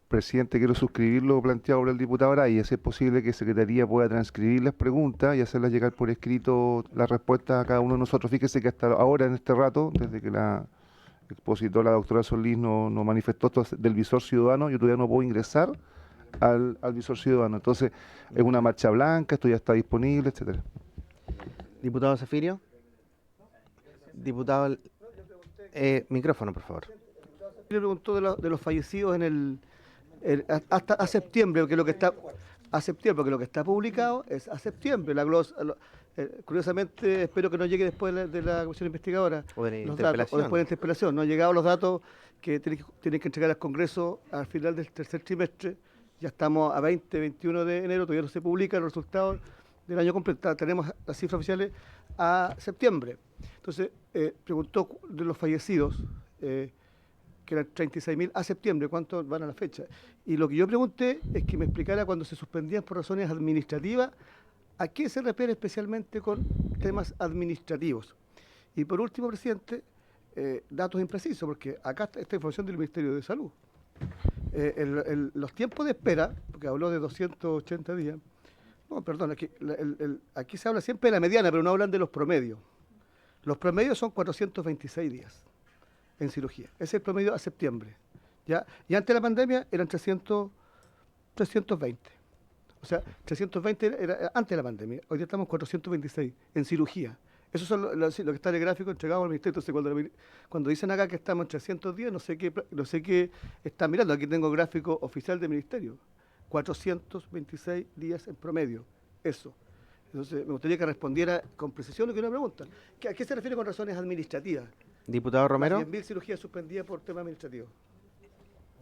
Presidente, quiero suscribir lo planteado por el diputado Araya. Si es posible que Secretaría pueda transcribir las preguntas y hacerlas llegar por escrito las respuestas a cada uno de nosotros. Fíjese que hasta ahora, en este rato, desde que la expositora, la doctora Solís, nos manifestó esto del visor ciudadano, yo todavía no puedo ingresar al visor ciudadano. Entonces, es una marcha blanca, esto ya está disponible, etcétera. Diputado Zafirio. Diputado... micrófono, por favor. Le preguntó de los fallecidos hasta a septiembre, porque lo que está publicado es a septiembre. Curiosamente, espero que no llegue después de la comisión investigadora. O de la interpelación. Datos, o después de la interpelación. No han llegado los datos que tienen que entregar al Congreso al final del tercer trimestre. Ya estamos a 21 de enero, todavía no se publican los resultados del año completo. Tenemos las cifras oficiales a septiembre. Entonces, preguntó de los fallecidos, que eran 36.000 a septiembre, ¿cuántos van a la fecha? Y lo que yo pregunté es que me explicara cuando se suspendían por razones administrativas, ¿a qué se refiere especialmente con temas administrativos? Y por último, presidente, datos imprecisos, porque acá está esta información del Ministerio de Salud. Los tiempos de espera, porque habló de 280 días, no, perdón, aquí se habla siempre de la mediana, pero no hablan de los promedios. Los promedios son 426 días en cirugía. Ese es el promedio a septiembre. ¿Ya? Y antes de la pandemia eran 320. O sea, 320 era antes de la pandemia. Hoy día estamos 426 en cirugía. Eso son lo que está en el gráfico entregado al Ministerio. Entonces, cuando dicen acá que estamos en 300 días, no sé qué están mirando. Aquí tengo gráfico oficial del Ministerio. 426 días en promedio. Eso. Entonces, me gustaría que respondiera con precisión lo que una pregunta. ¿A qué se refiere con razones administrativas? Diputado Romero. 10.000 cirugías suspendidas por temas administrativos.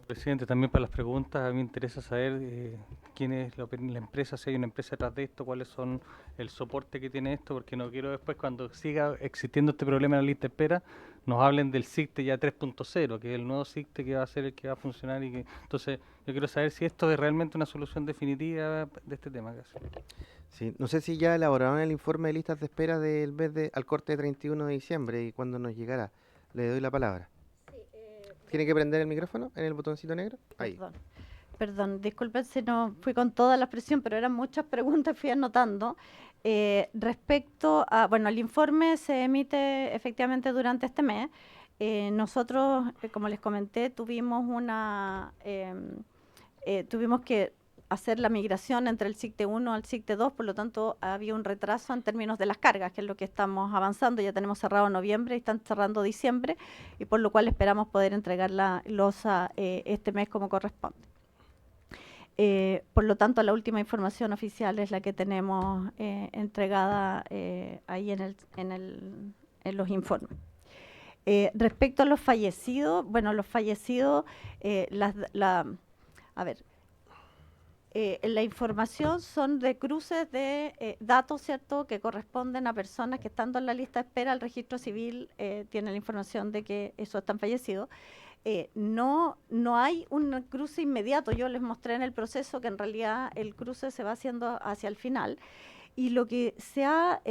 Presidente, también para las preguntas, a mí me interesa saber quién es la empresa, si hay una empresa detrás de esto, cuáles son el soporte que tiene esto, porque no quiero después, cuando siga existiendo este problema en la lista de espera, nos hablen del SICTE ya 3.0, que es el nuevo SICTE que va a ser el que va a funcionar. Entonces, yo quiero saber si esto es realmente una solución definitiva de este tema. Sí, no sé si ya elaboraron el informe de listas de espera del mes al corte de 31 de diciembre y cuándo nos llegará. Le doy la palabra. ¿Tiene que prender el micrófono en el botoncito negro? Ahí. Perdón, disculpen si no fui con toda la presión, pero eran muchas preguntas, fui anotando. Respecto a, bueno, el informe se emite efectivamente durante este mes. Nosotros, como les comenté, tuvimos que hacer la migración entre el SICTE 1 al SICTE 2, por lo tanto había un retraso en términos de las cargas, que es lo que estamos avanzando. Ya tenemos cerrado noviembre y están cerrando diciembre, y por lo cual esperamos poder entregar la losa este mes como corresponde. Por lo tanto, la última información oficial es la que tenemos entregada ahí en los informes. Respecto a los fallecidos, bueno, los fallecidos, la información son de cruces de datos, ¿cierto?, que corresponden a personas que estando en la lista de espera, el registro civil tiene la información de que esos están fallecidos. No hay un cruce inmediato. Yo les mostré en el proceso que en realidad el cruce se va haciendo hacia el final. Y lo que se ha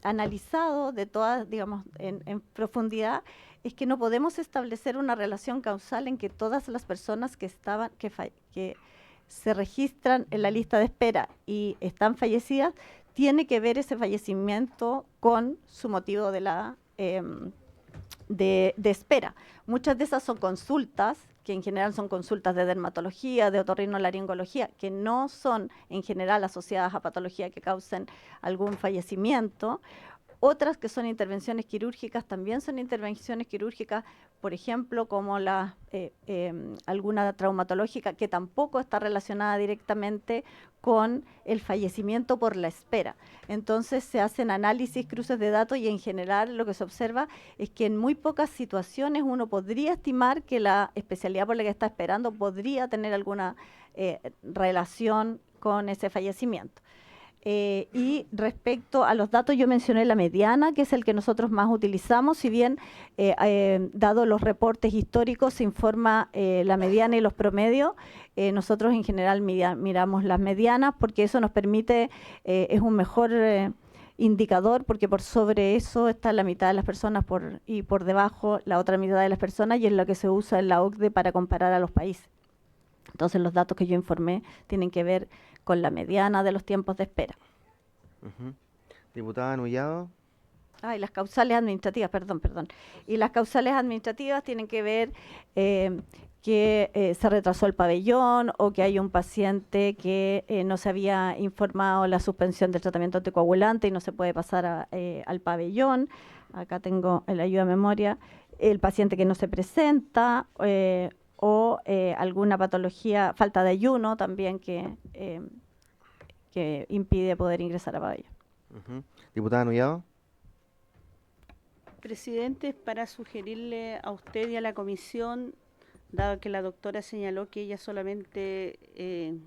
analizado de todas, digamos, en profundidad, es que no podemos establecer una relación causal en que todas las personas que se registran en la lista de espera y están fallecidas, tiene que ver ese fallecimiento con su motivo de la de espera. Muchas de esas son consultas, que en general son consultas de dermatología, de otorrinolaringología, que no son en general asociadas a patología que causen algún fallecimiento. Otras que son intervenciones quirúrgicas, también son intervenciones quirúrgicas, por ejemplo, como alguna traumatológica que tampoco está relacionada directamente con el fallecimiento por la espera. Entonces se hacen análisis, cruces de datos y en general lo que se observa es que en muy pocas situaciones uno podría estimar que la especialidad por la que está esperando podría tener alguna relación con ese fallecimiento. Y respecto a los datos, yo mencioné la mediana, que es el que nosotros más utilizamos, si bien dado los reportes históricos se informa la mediana y los promedios, nosotros en general miramos las medianas porque eso nos permite, es un mejor indicador, porque por sobre eso está la mitad de las personas y por debajo la otra mitad de las personas, y es lo que se usa en la OCDE para comparar a los países. Entonces los datos que yo informé tienen que ver con la mediana de los tiempos de espera. Diputada Nullado. Y las causales administrativas, perdón. Y las causales administrativas tienen que ver que se retrasó el pabellón o que hay un paciente que no se había informado la suspensión del tratamiento anticoagulante y no se puede pasar al pabellón. Acá tengo la ayuda a memoria. El paciente que no se presenta o alguna patología, falta de ayuno también que impide poder ingresar a pabellón. Diputada Nullado. Presidente, para sugerirle a usted y a la comisión, dado que la doctora señaló que ella solamente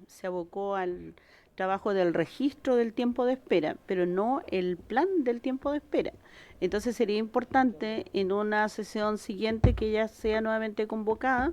se abocó al trabajo del registro del tiempo de espera, pero no el plan del tiempo de espera. Entonces sería importante en una sesión siguiente que ella sea nuevamente convocada,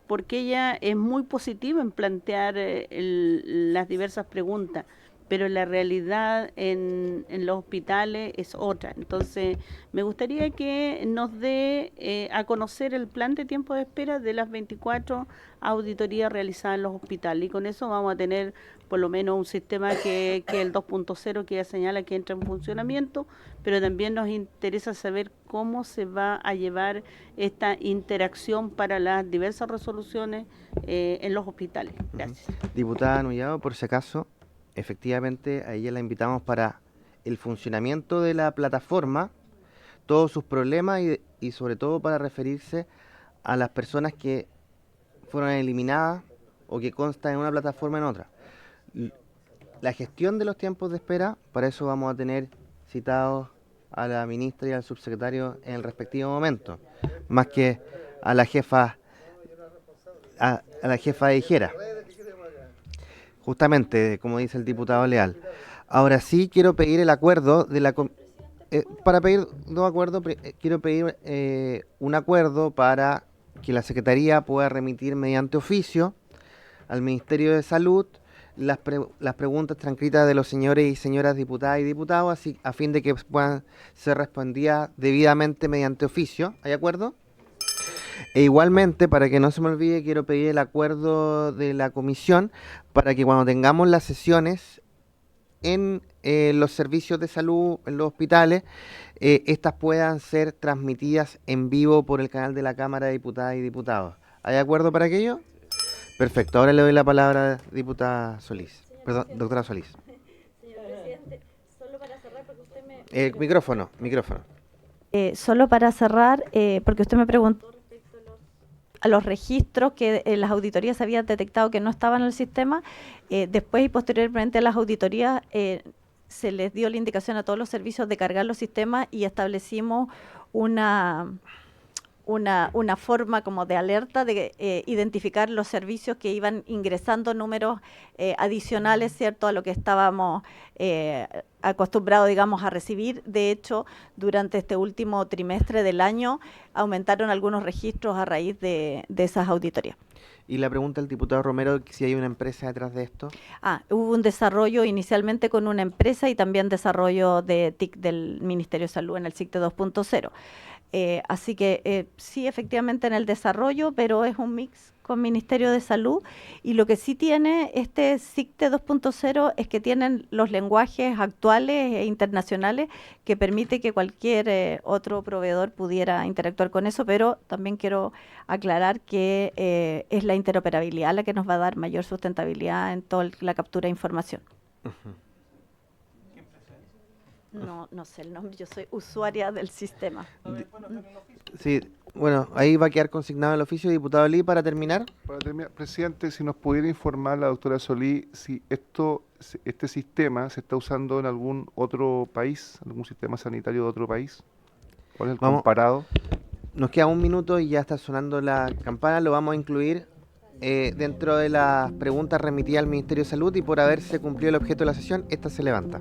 porque ella es muy positiva en plantear las diversas preguntas, pero la realidad en los hospitales es otra. Entonces, me gustaría que nos dé a conocer el plan de tiempo de espera de las 24 auditorías realizadas en los hospitales, y con eso vamos a tener por lo menos un sistema que el 2.0 que ella señala que entra en funcionamiento, pero también nos interesa saber cómo se va a llevar esta interacción para las diversas resoluciones en los hospitales. Gracias. Diputada Nullado, por si acaso, efectivamente a ella la invitamos para el funcionamiento de la plataforma, todos sus problemas y sobre todo para referirse a las personas que fueron eliminadas o que constan en una plataforma en otra. La gestión de los tiempos de espera, para eso vamos a tener citados a la ministra y al subsecretario en el respectivo momento, más que a la jefa de Higera. Justamente, como dice el diputado Leal. Ahora sí quiero pedir el acuerdo de la para pedir dos acuerdos, quiero pedir un acuerdo para que la Secretaría pueda remitir mediante oficio al Ministerio de Salud las preguntas transcritas de los señores y señoras diputadas y diputados, así, a fin de que puedan ser respondidas debidamente mediante oficio. ¿Hay acuerdo? E igualmente, para que no se me olvide, quiero pedir el acuerdo de la comisión para que cuando tengamos las sesiones en los servicios de salud, en los hospitales, estas puedan ser transmitidas en vivo por el canal de la Cámara de Diputadas y Diputados. ¿Hay acuerdo para aquello? Perfecto. Ahora le doy la palabra a diputada Solís. Perdón, doctora Solís. Señor presidente, solo para cerrar, porque usted me... Micrófono. Solo para cerrar, porque usted me preguntó respecto a los registros que las auditorías habían detectado que no estaban en el sistema. Después y posteriormente a las auditorías se les dio la indicación a todos los servicios de cargar los sistemas y establecimos una forma como de alerta de identificar los servicios que iban ingresando números adicionales, ¿cierto?, a lo que estábamos acostumbrados, digamos, a recibir. De hecho, durante este último trimestre del año aumentaron algunos registros a raíz de esas auditorías. Y la pregunta del diputado Romero, si hay una empresa detrás de esto. Hubo un desarrollo inicialmente con una empresa y también desarrollo de TIC del Ministerio de Salud en el CICTE 2.0. Así que sí, efectivamente en el desarrollo, pero es un mix con Ministerio de Salud, y lo que sí tiene este SICTE 2.0 es que tienen los lenguajes actuales e internacionales que permite que cualquier otro proveedor pudiera interactuar con eso, pero también quiero aclarar que es la interoperabilidad la que nos va a dar mayor sustentabilidad en toda la captura de información. No sé el nombre, yo soy usuaria del sistema. Sí, bueno, ahí va a quedar consignado el oficio. Diputado Lee, para terminar. Para terminar, presidente, si nos pudiera informar la doctora Solí si este sistema se está usando en algún otro país, algún sistema sanitario de otro país. ¿Cuál es el comparado? Nos queda un minuto y ya está sonando la campana. Lo vamos a incluir dentro de las preguntas remitidas al Ministerio de Salud, y por haberse cumplido el objeto de la sesión, esta se levanta.